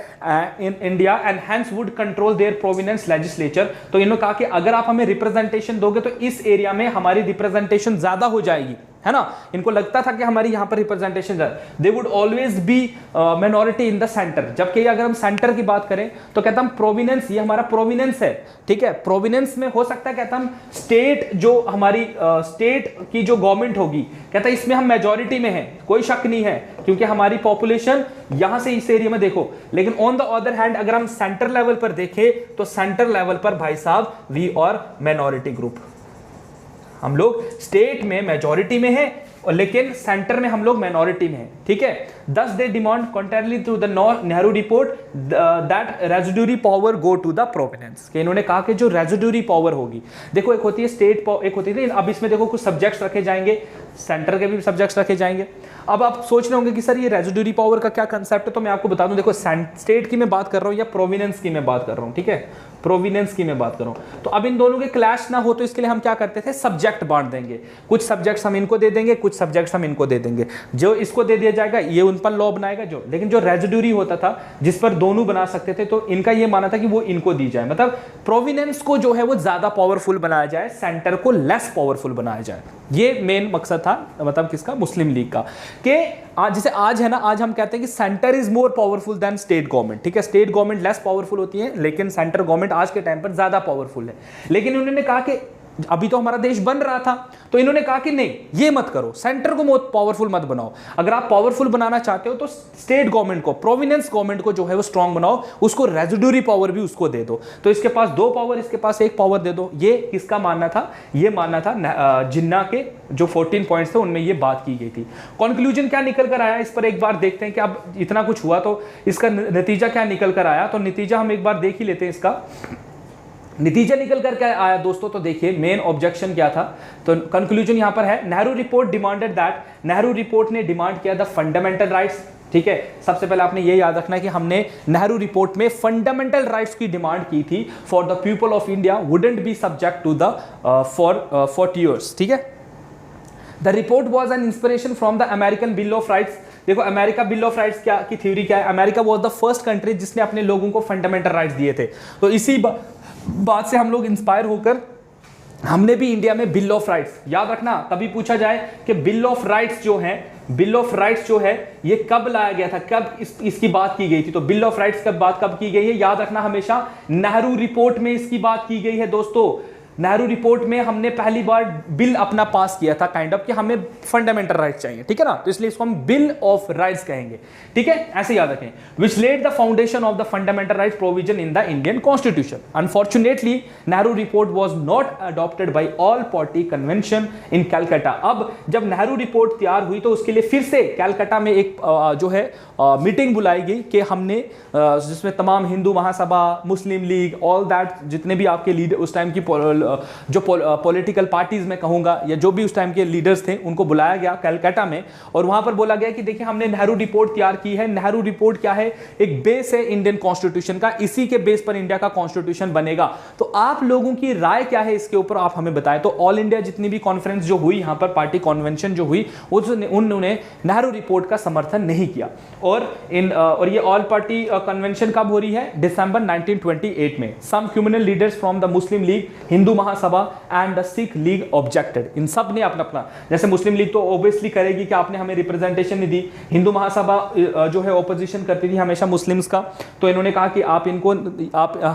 in India and hence would control there provenance legislature, तो इन्होंने कहा कि अगर आप हमें रिप्रेजेंटेशन दोगे तो इस एरिया में हमारी रिप्रेजेंटेशन ज्यादा हो जाएगी, है ना। इनको लगता था कि हमारी यहां पर representation they would always be minority in the centre. जबकि अगर हम सेंटर की बात करें तो कहता हम प्रोविनेंस, ये हमारा प्रोविनेंस है, ठीक है। प्रोविनेंस में हो सकता है कहता हम स्टेट, जो हमारी स्टेट की जो गवर्नमेंट होगी, कहता इसमें हम मेजॉरिटी में हैं, कोई शक नहीं है, क्योंकि हमारी पॉपुलेशन यहां से इस एरिया में देखो। लेकिन ऑन द अदर हैंड अगर हम सेंटर लेवल पर देखें तो सेंटर लेवल पर भाई साहब वी और माइनॉरिटी ग्रुप, हम लोग स्टेट में मेजॉरिटी में हैं और लेकिन सेंटर में हम लोग माइनॉरिटी में हैं, ठीक है। Thus they demand contrarily to the Nehru report that residuary power go to the province, कि इन्होंने कहा कि जो रेजिड्यूरी पावर होगी, देखो एक होती है स्टेट, एक होती है, अब इसमें देखो कुछ सब्जेक्ट्स रखे जाएंगे, सेंटर के भी सब्जेक्ट्स रखे जाएंगे। अब आप सोच रहे होंगे कि सर ये रेजिड्यूरी पावर का क्या कंसेप्ट है, तो मैं आपको बता दूं, देखो स्टेट की मैं बात कर रहा हूं या प्रोविनेंस की मैं बात कर रहा हूं, ठीक है, प्रोविनेंस की मैं बात कर रहा हूं। तो अब इन दोनों के क्लैश ना हो तो इसके लिए हम क्या करते थे, सब्जेक्ट बांट देंगे, कुछ सब्जेक्ट्स हम इनको दे देंगे, कुछ सब्जेक्ट्स हम इनको दे देंगे। जो इसको दे दिया जाएगा ये उन पर लॉ बनाएगा जो, लेकिन जो रेजिड्यूरी होता था जिस पर दोनों बना सकते थे, तो इनका ये माना था कि वो इनको दी जाए, मतलब प्रोविनेंस को जो है वो ज्यादा पावरफुल बनाया जाए, सेंटर को लेस पावरफुल बनाया जाए। ये मेन मकसद था, मतलब किसका, मुस्लिम लीग का। कि जैसे आज है ना, आज हम कहते हैं कि centre is more powerful than state government, ठीक है। स्टेट गवर्नमेंट लेस पावरफुल होती है, लेकिन सेंटर गवर्नमेंट आज के टाइम पर ज्यादा पावरफुल है। लेकिन उन्होंने कहा कि अभी तो हमारा देश बन रहा था, तो इन्होंने कहा कि नहीं ये मत करो, सेंटर को बहुत पावरफुल मत बनाओ। अगर आप पावरफुल बनाना चाहते हो तो स्टेट गवर्नमेंट को, प्रोविनेंस गवर्नमेंट को जो है वो स्ट्रांग बनाओ, उसको रेजिड्यूरी पावर भी उसको दे दो। तो इसके पास 2 पावर, इसके पास 1 पावर दे दो। ये किसका मानना था, ये मानना था जिन्ना के जो 14 पॉइंट्स थे उनमें ये बात की गई थी। कंक्लूजन क्या निकल कर आया, इस पर एक बार देखते हैं कि अब इतना कुछ हुआ तो इसका नतीजा क्या निकल कर आया। तो नतीजा हम एक बार देख ही लेते हैं। इसका नतीजा निकल कर क्या आया दोस्तों, तो देखिए मेन ऑब्जेक्शन क्या था। तो कंक्लूजन यहां पर है, Nehru report demanded that, Nehru report ने डिमांड किया द फंडामेंटल राइट्स, ठीक है। सबसे पहले आपने ये याद रखना है कि हमने नेहरू रिपोर्ट में फंडामेंटल राइट्स की डिमांड की थी, for the people of India wouldn't be subject to the for 40 years, ठीक है। The report was an inspiration from the American bill of rights, देखो अमेरिका बिल ऑफ राइट्स क्या की थ्योरी क्या है, America was the first country जिसने अपने लोगों को फंडामेंटल राइट्स दिए थे। तो इसी बात से हम लोग इंस्पायर होकर हमने भी इंडिया में बिल ऑफ राइट्स, याद रखना कभी पूछा जाए कि बिल ऑफ राइट्स जो है, बिल ऑफ राइट्स जो है ये कब लाया गया था, कब इसकी बात की गई थी, तो बिल ऑफ राइट्स कब की गई है, याद रखना हमेशा नेहरू रिपोर्ट में इसकी बात की गई है दोस्तों। नेहरू रिपोर्ट में हमने पहली बार बिल अपना पास किया था काइंड ऑफ कि हमें फंडामेंटल राइट्स चाहिए, ठीक है ना, तो इसलिए इसको हम बिल ऑफ राइट्स कहेंगे, ठीक है, ऐसे याद रखें। Which laid the foundation of the fundamental rights provision in the Indian constitution. Unfortunately Nehru report was not adopted by all party convention in Calcutta. अब जब नेहरू रिपोर्ट तैयार हुई तो उसके लिए फिर से कलकत्ता में एक जो है मीटिंग बुलाई गई कि हमने जिसमें तमाम हिंदू महासभा, मुस्लिम लीग, ऑल दैट जितने भी आपके लीडर उस टाइम की जो पॉलिटिकल पार्टीज में कहूंगा या जो भी उस टाइम के लीडर्स थे उनको बुलाया गया कलकत्ता में, और वहां पर बोला गया कि देखिए हमने नेहरू रिपोर्ट तैयार की है। नेहरू रिपोर्ट क्या है, एक बेस है इंडियन कॉन्स्टिट्यूशन का, इसी के बेस पर इंडिया का कॉन्स्टिट्यूशन बनेगा। तो आप लोगों की राय क्या है इसके ऊपर, आप हमें बताएं। तो ऑल इंडिया जितनी भी कॉन्फ्रेंस जो हुई, यहां पर पार्टी कन्वेंशन जो हुई, उन्होंने नेहरू रिपोर्ट का समर्थन नहीं किया। और ये ऑल पार्टी कन्वेंशन कब हो रही है, दिसंबर 1928 में। Some communal leaders from the Muslim League, Hindu Mahasabha and the Sikh League objected. इन सब ने अपना अपना, जैसे मुस्लिम लीग तो ऑब्वियसली करेगी कि आपने हमें रिप्रेजेंटेशन नहीं दी, हिंदू महासभा जो है ऑपोजिशन करती थी हमेशा मुस्लिम्स का, तो इन्होंने कहा कि आप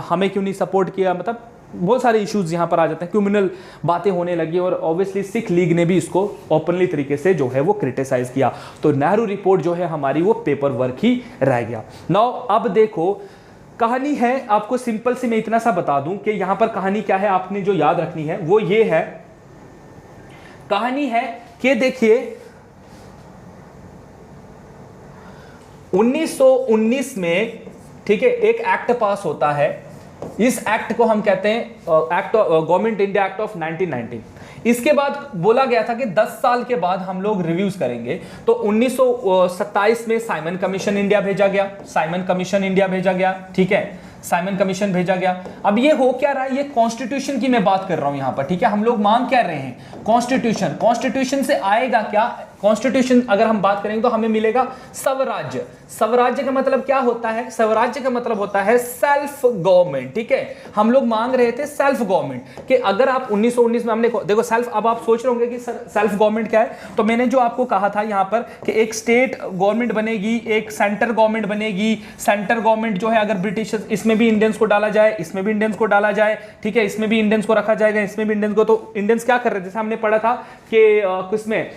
हमें क्यों नहीं सपोर्ट किया, मतलब बहुत सारे इश्यूज यहां पर आ जाते हैं, क्रिमिनल बातें होने लगी, और ऑब्वियसली सिख लीग ने भी इसको ओपनली तरीके से जो है वो क्रिटिसाइज किया। तो नेहरू रिपोर्ट जो है हमारी वो पेपर वर्क ही रह गया। नाउ अब देखो कहानी है, आपको सिंपल सी मैं इतना सा बता दूं कि यहां पर कहानी क्या है, आपने जो याद रखनी है वो ये है, कहानी है कि देखिए 1919 में, ठीक है, एक एक्ट पास होता है। इस एक्ट को हम कहते हैं act government India act of 1919। इसके बाद बोला गया था कि 10 साल के बाद हम लोग रिव्यूज करेंगे। तो 1927 में साइमन कमीशन इंडिया भेजा गया, साइमन कमीशन इंडिया भेजा गया, ठीक है, साइमन कमीशन भेजा गया। अब ये हो क्या रहा है, ये कॉन्स्टिट्यूशन की मैं बात कर रहा हूं यहां पर, ठीक है, हम लोग मांग क्या रहे हैं, कॉन्स्टिट्यूशन। कॉन्स्टिट्यूशन से आएगा क्या, कॉन्स्टिट्यूशन अगर हम बात करेंगे तो हमें मिलेगा स्वराज्य। स्वराज्य का मतलब क्या होता है, स्वराज्य का मतलब होता है सेल्फ गवर्नमेंट, ठीक है। हम लोग मांग रहे थे सेल्फ गवर्नमेंट कि अगर आप 1919 में हमने देखो सेल्फ, अब आप सोच रहे होंगे कि सेल्फ गवर्नमेंट क्या है, तो मैंने जो आपको कहा था यहां पर कि एक स्टेट गवर्नमेंट बनेगी, एक सेंटर गवर्नमेंट बनेगी। सेंटर गवर्नमेंट जो है अगर ब्रिटिश, इसमें भी इंडियंस को डाला जाए, इसमें भी इंडियंस को डाला जाए, ठीक है, इसमें भी इंडियंस को रखा जाएगा, इसमें भी इंडियंस को। तो इंडियंस क्या कर रहे थे, जैसे हमने पढ़ा था कि किसमें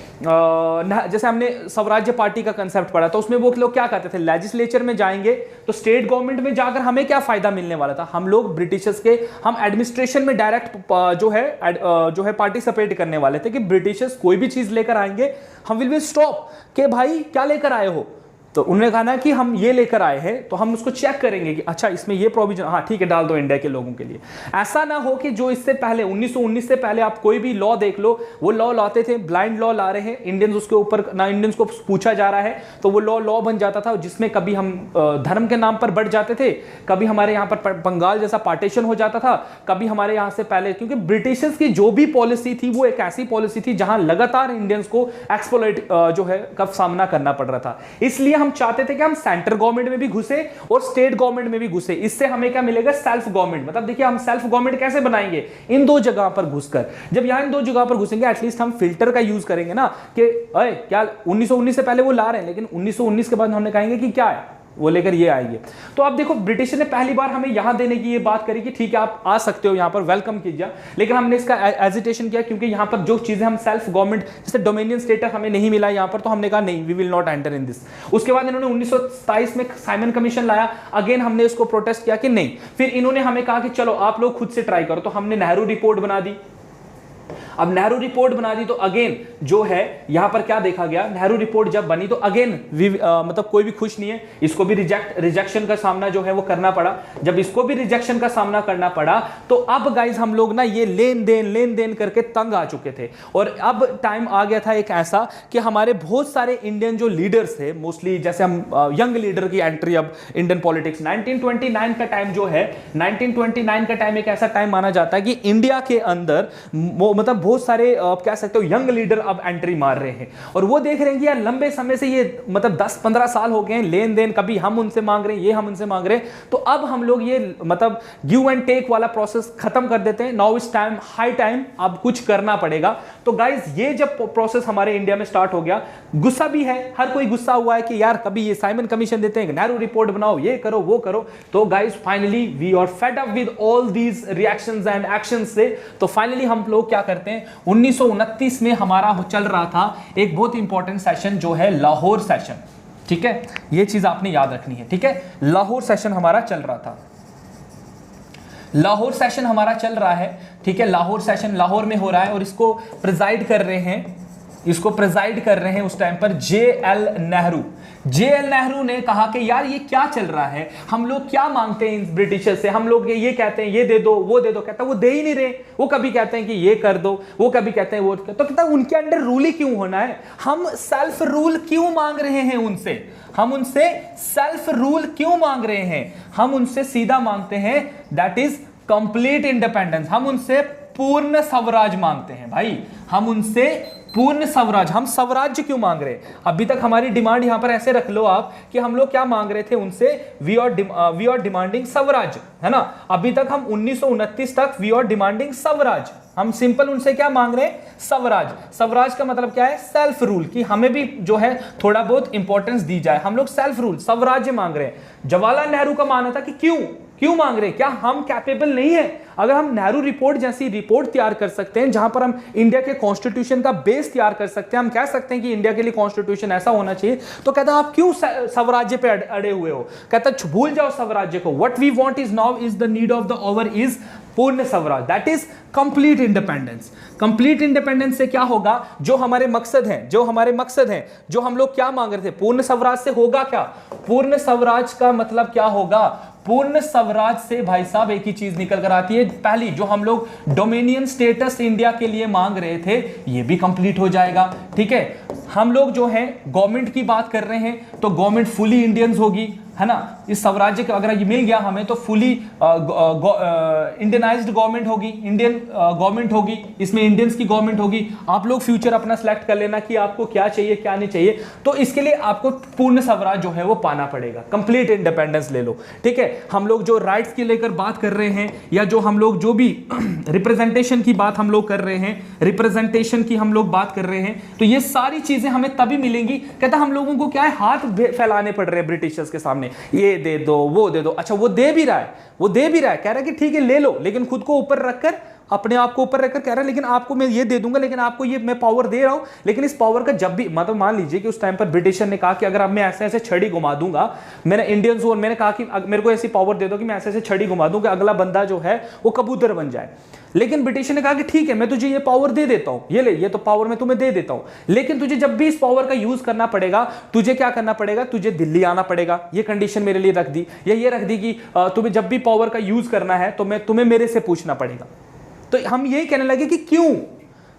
जैसे हमने स्वराज्य पार्टी का कंसेप्ट पढ़ा तो उसमें वो लोग क्या कहते थे, लेजिस्लेचर में जाएंगे तो स्टेट गवर्नमेंट में जाकर हमें क्या फायदा मिलने वाला था, हम लोग ब्रिटिशर्स के, हम एडमिनिस्ट्रेशन में डायरेक्ट जो है पार्टिसिपेट करने वाले थे कि ब्रिटिशर्स कोई भी चीज लेकर आएंगे हम विल बी स्टॉप कि भाई क्या लेकर आए हो, तो उन्होंने कहा ना कि हम ये लेकर आए हैं तो हम उसको चेक करेंगे कि अच्छा इसमें ये प्रोविजन, हाँ ठीक है डाल दो इंडिया के लोगों के लिए। ऐसा ना हो कि जो इससे पहले 1919 से पहले आप कोई भी लॉ देख लो, वो लॉ लाते थे, ब्लाइंड लॉ ला रहे हैं इंडियंस, उसके ऊपर ना इंडियंस को पूछा जा रहा है, तो वो लॉ बन जाता था जिसमें कभी हम धर्म के नाम पर बढ़ जाते थे, कभी हमारे यहाँ पर बंगाल जैसा पार्टीशन हो जाता था, कभी हमारे यहाँ से पहले, क्योंकि ब्रिटिशर्स की जो भी पॉलिसी थी वो एक ऐसी पॉलिसी थी जहां लगातार इंडियंस को एक्सप्लॉइट जो है का सामना करना पड़ रहा था। इसलिए हम चाहते थे कि हम सेंटर गवर्नमेंट में भी घुसे और स्टेट गवर्नमेंट में भी घुसे। इससे हमें क्या मिलेगा, सेल्फ गवर्नमेंट। मतलब देखिए हम सेल्फ गवर्नमेंट कैसे बनाएंगे, इन दो जगह पर घुसकर। जब यहां इन दो जगह पर घुसेंगे एटलीस्ट हम फिल्टर का यूज करेंगे ना कि अरे क्या 1919 से पहले वो ला रहे हैं, लेकिन 1919 के बाद हमने कहेंगे कि क्या है वो लेकर ये आएंगे। तो आप देखो ब्रिटिश ने पहली बार हमें यहां देने की ये बात करी कि ठीक है आप आ सकते हो यहां पर, वेलकम कीजिए, लेकिन हमने इसका एजिटेशन किया क्योंकि यहां पर जो चीजें हम सेल्फ गवर्नमेंट जैसे डोमिनियन स्टेटस हमें नहीं मिला यहां पर, तो हमने कहा नहीं we will not enter in this. उसके बाद इन्होंने 1927 में साइमन कमीशन लाया, अगेन हमने इसको प्रोटेस्ट किया कि नहीं, फिर इन्होंने हमें कहा कि चलो आप लोग खुद से ट्राई करो, तो हमने नेहरू रिपोर्ट बना दी। अब नेहरू रिपोर्ट बना दी तो अगेन जो है यहां पर क्या देखा गया, नेहरू रिपोर्ट जब बनी तो अगेन मतलब कोई भी खुश नहीं है, इसको भी रिजेक्शन का सामना जो है वो करना पड़ा। जब इसको भी रिजेक्शन का सामना करना पड़ा तो अब गाइज हम लोग ना ये लेन देन करके तंग आ चुके थे, और अब टाइम आ गया था एक ऐसा कि हमारे बहुत सारे इंडियन जो लीडर्स थे, मोस्टली जैसे हम यंग लीडर की एंट्री अब इंडियन पॉलिटिक्स 1929 का टाइम जो है, 1929 का टाइम एक ऐसा टाइम माना जाता है कि इंडिया के अंदर मतलब बहुत सारे आप कह सकते हो यंग लीडर अब एंट्री मार रहे हैं और वो देख रहे हैं कि यार लंबे समय से ये मतलब 10-15 साल हो गए हैं लेन देन, कभी हम उनसे मांग रहे हैं, ये हम उनसे मांग रहे हैं, तो अब हम लोग ये मतलब गिव एंड टेक वाला प्रोसेस खत्म कर देते हैं। Now it's time, high time, अब कुछ करना पड़ेगा। तो गाइज ये जब प्रोसेस हमारे इंडिया में स्टार्ट हो गया, गुस्सा भी है, हर कोई गुस्सा हुआ है कि यार कभी ये साइमन कमीशन देते हैं, नेहरू रिपोर्ट बनाओ, ये करो वो करो। तो guys finally we are fed up with all these reactions and actions से, तो फाइनली हम लोग क्या करते हैं, 1929 में हमारा चल रहा था एक बहुत इंपॉर्टेंट सेशन जो है लाहौर सेशन। ठीक है, ये चीज आपने याद रखनी है। ठीक है, लाहौर सेशन हमारा चल रहा था, लाहौर सेशन हमारा चल रहा है। ठीक है, लाहौर सेशन लाहौर में हो रहा है और इसको प्रिजाइड कर रहे हैं, इसको प्रिजाइड कर रहे हैं उस टाइम पर JL नेहरू। JL नेहरू ने कहा कि यार ये क्या चल रहा है, हम लोग क्या मांगते हैं इन ब्रिटिशर से, हम लोग ये कहते हैं ये दे दो वो दे दो, कहता वो दे ही नहीं रहे, वो कभी कहते हैं कि ये कर दो, वो कभी कहते हैं वो, तो कहता उनके अंडर रूल ही क्यों होना है, हम सेल्फ रूल क्यों मांग रहे हैं उनसे, हम उनसे सेल्फ रूल क्यों मांग रहे हैं, हम उनसे सीधा मांगते हैं दैट इज कंप्लीट इंडिपेंडेंस, हम उनसे पूर्ण स्वराज मांगते हैं भाई, हम उनसे पूर्ण स्वराज, हम स्वराज्य क्यों मांग रहे हैं। अभी तक हमारी डिमांड यहां पर ऐसे रख लो आप कि हम लोग क्या मांग रहे थे उनसे, वी आर डिमांडिंग स्वराज, है ना। अभी तक हम 1929 तक वी आर डिमांडिंग स्वराज, हम सिंपल उनसे क्या मांग रहे हैं, स्वराज। स्वराज का मतलब क्या है, सेल्फ रूल, कि हमें भी जो है थोड़ा बहुत इंपॉर्टेंस दी जाए, हम लोग सेल्फ रूल स्वराज्य मांग रहे हैं। जवाहरलाल नेहरू का मानना था कि क्यों मांग रहे हैं, क्या हम कैपेबल नहीं है। अगर हम नेहरू रिपोर्ट जैसी रिपोर्ट तैयार कर सकते हैं जहां पर हम इंडिया के कॉन्स्टिट्यूशन का बेस तैयार कर सकते हैं, हम कह सकते हैं कि इंडिया के लिए कॉन्स्टिट्यूशन ऐसा होना चाहिए, तो कहता आप क्यों स्वराज्य पे अड़े हुए हो, कहता भूल जाओ स्वराज्य को, what we want is now is the need of the hour is Purna Swaraj, that is complete independence. Complete independence से क्या होगा, जो हमारे मकसद हैं, जो हम लोग क्या मांग रहे थे, पूर्ण स्वराज से होगा क्या, पूर्ण स्वराज का मतलब क्या होगा, पूर्ण स्वराज से भाई साहब एक ही चीज निकल कर आती है, पहली जो हम लोग डोमिनियन स्टेटस इंडिया के लिए मांग रहे थे ये भी कंप्लीट हो जाएगा। ठीक है, हम लोग जो है गवर्नमेंट की बात कर रहे हैं तो गवर्नमेंट फुली इंडियंस होगी, है ना। इस स्वराज्य का अगर ये मिल गया हमें तो फुली इंडियनाइज्ड गवर्नमेंट होगी, इंडियन गवर्नमेंट होगी, इसमें इंडियंस की गवर्नमेंट होगी। आप लोग फ्यूचर अपना सेलेक्ट कर लेना कि आपको क्या चाहिए क्या नहीं चाहिए, तो इसके लिए आपको पूर्ण स्वराज जो है वो पाना पड़ेगा, कंप्लीट इंडिपेंडेंस ले लो। ठीक है, हम लोग जो राइट्स की लेकर बात कर रहे हैं या जो हम लोग जो भी रिप्रेजेंटेशन की बात हम लोग कर रहे हैं, रिप्रेजेंटेशन की हम लोग बात कर रहे हैं, तो ये सारी चीजें हमें तभी मिलेंगी। कहता हम लोगों को क्या है, हाथ फैलाने पड़ रहे हैं ब्रिटिशर्स के सामने, ये दे दो वो दे दो। अच्छा वो दे भी रहा है, कह रहा है कि ठीक है ले लो, लेकिन खुद को ऊपर रखकर, अपने आप को ऊपर रखकर कह रहा है लेकिन आपको मैं ये दे दूंगा, लेकिन आपको ये मैं पावर दे रहा हूं, लेकिन इस पावर का जब भी मतलब मान लीजिए कि उस टाइम पर ब्रिटिशर ने कहा कि अगर अब मैं ऐसे ऐसे छड़ी घुमा दूंगा, मैंने इंडियंस और मैंने कहा कि मेरे को ऐसी पावर दे दो कि मैं ऐसे ऐसे छड़ी घुमा दूं कि अगला बंदा जो है वो कबूतर बन जाए। लेकिन ब्रिटिश ने कहा कि ठीक है मैं तुझे ये पावर दे देता हूं, ये ले, ये तो पावर मैं तुम्हें दे देता हूं, लेकिन तुझे जब भी इस पावर का यूज करना पड़ेगा, तुझे क्या करना पड़ेगा, तुझे दिल्ली आना पड़ेगा। ये कंडीशन मेरे लिए रख दी, या ये रख दी कि तुम्हें जब भी पावर का यूज करना है तो मैं तुम्हें मेरे से पूछना पड़ेगा। तो हम यही कहने लगे कि क्यों,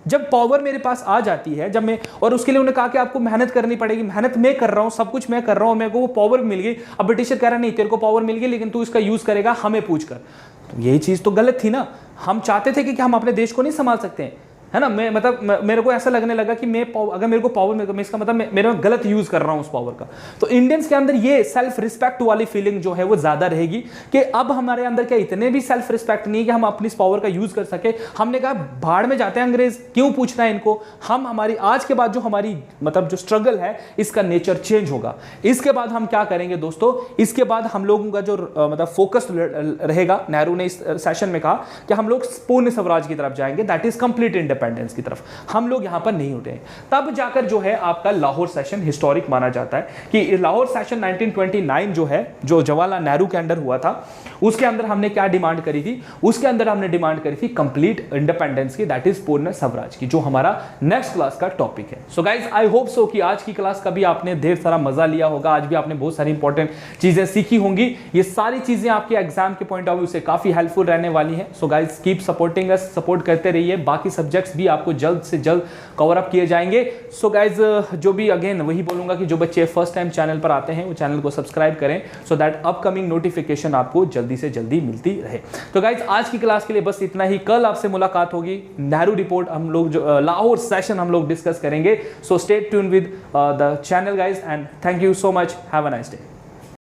जब पावर मेरे पास आ जाती है, जब मैं, और उसके लिए उन्होंने कहा कि आपको मेहनत करनी पड़ेगी, मेहनत मैं कर रहा हूं, सब कुछ मैं कर रहा हूं, मेरे को वो पावर मिल गई। अब ब्रिटिशर कह रहा नहीं तेरे को पावर मिल गई लेकिन तू इसका यूज करेगा हमें पूछकर, तो यही चीज तो गलत थी ना। हम चाहते थे कि हम अपने देश को नहीं संभाल सकते हैं, है ना। मैं मतलब मेरे को ऐसा लगने लगा कि मैं अगर मेरे को पावर मैं इसका मतलब मेरा गलत यूज कर रहा हूं उस पावर का। तो इंडियंस के अंदर ये सेल्फ रिस्पेक्ट वाली फीलिंग जो है वो ज्यादा रहेगी कि अब हमारे अंदर क्या इतने भी सेल्फ रिस्पेक्ट नहीं कि हम अपनी इस पावर का यूज कर सके। हमने कहा भाड़ में जाते हैं अंग्रेज, क्यों पूछना है इनको, हम हमारी आज के बाद जो हमारी मतलब जो स्ट्रगल है इसका नेचर चेंज होगा। इसके बाद हम क्या करेंगे दोस्तों, इसके बाद हम लोगों का जो मतलब फोकस रहेगा, नेहरू ने इस सेशन में कहा कि हम लोग पूर्ण स्वराज की तरफ जाएंगे, दैट इज कंप्लीट इंडिपेंडेंस की तरफ। हम लोग यहां पर नहीं उठे। तब जाकर जो है आपका लाहौर सेशन हिस्टोरिक माना जाता है कि लाहौर सेशन 1929 जो है, जो जवाहरलाल नेहरू के अंडर हुआ था, उसके अंदर हमने क्या डिमांड करी थी, उसके अंदर हमने डिमांड करी थी कंप्लीट इंडिपेंडेंस की, दैट इज पूर्ण स्वराज की, जो हमारा नेक्स्ट क्लास का टॉपिक है। So guys I hope so कि आज की क्लास का भी आपने ढेर सारा मजा लिया होगा, आज भी आपने बहुत सारी इंपॉर्टेंट चीजें सीखी होंगी। ये सारी चीजें आपके एग्जाम के पॉइंट ऑफ व्यू से काफी हेल्पफुल रहने वाली हैं। So guys keep supporting us, support करते रहिए। बाकी सब्जेक्ट्स सब्जेक्ट्स भी आपको जल्द से जल्द कवर अप किए जाएंगे। सो गाइज जो भी अगेन वही बोलूँगा कि जो बच्चे फर्स्ट टाइम चैनल पर आते हैं वो चैनल को सब्सक्राइब करें सो दैट अपकमिंग नोटिफिकेशन आपको जल्दी से जल्दी मिलती रहे। तो गाइज आज की क्लास के लिए बस इतना ही। कल आपसे मुलाकात होगी, नेहरू रिपोर्ट हम लोग जो लाहौर सेशन हम लोग डिस्कस करेंगे। So stay tune with the channel guys and thank you so much. Have a nice day.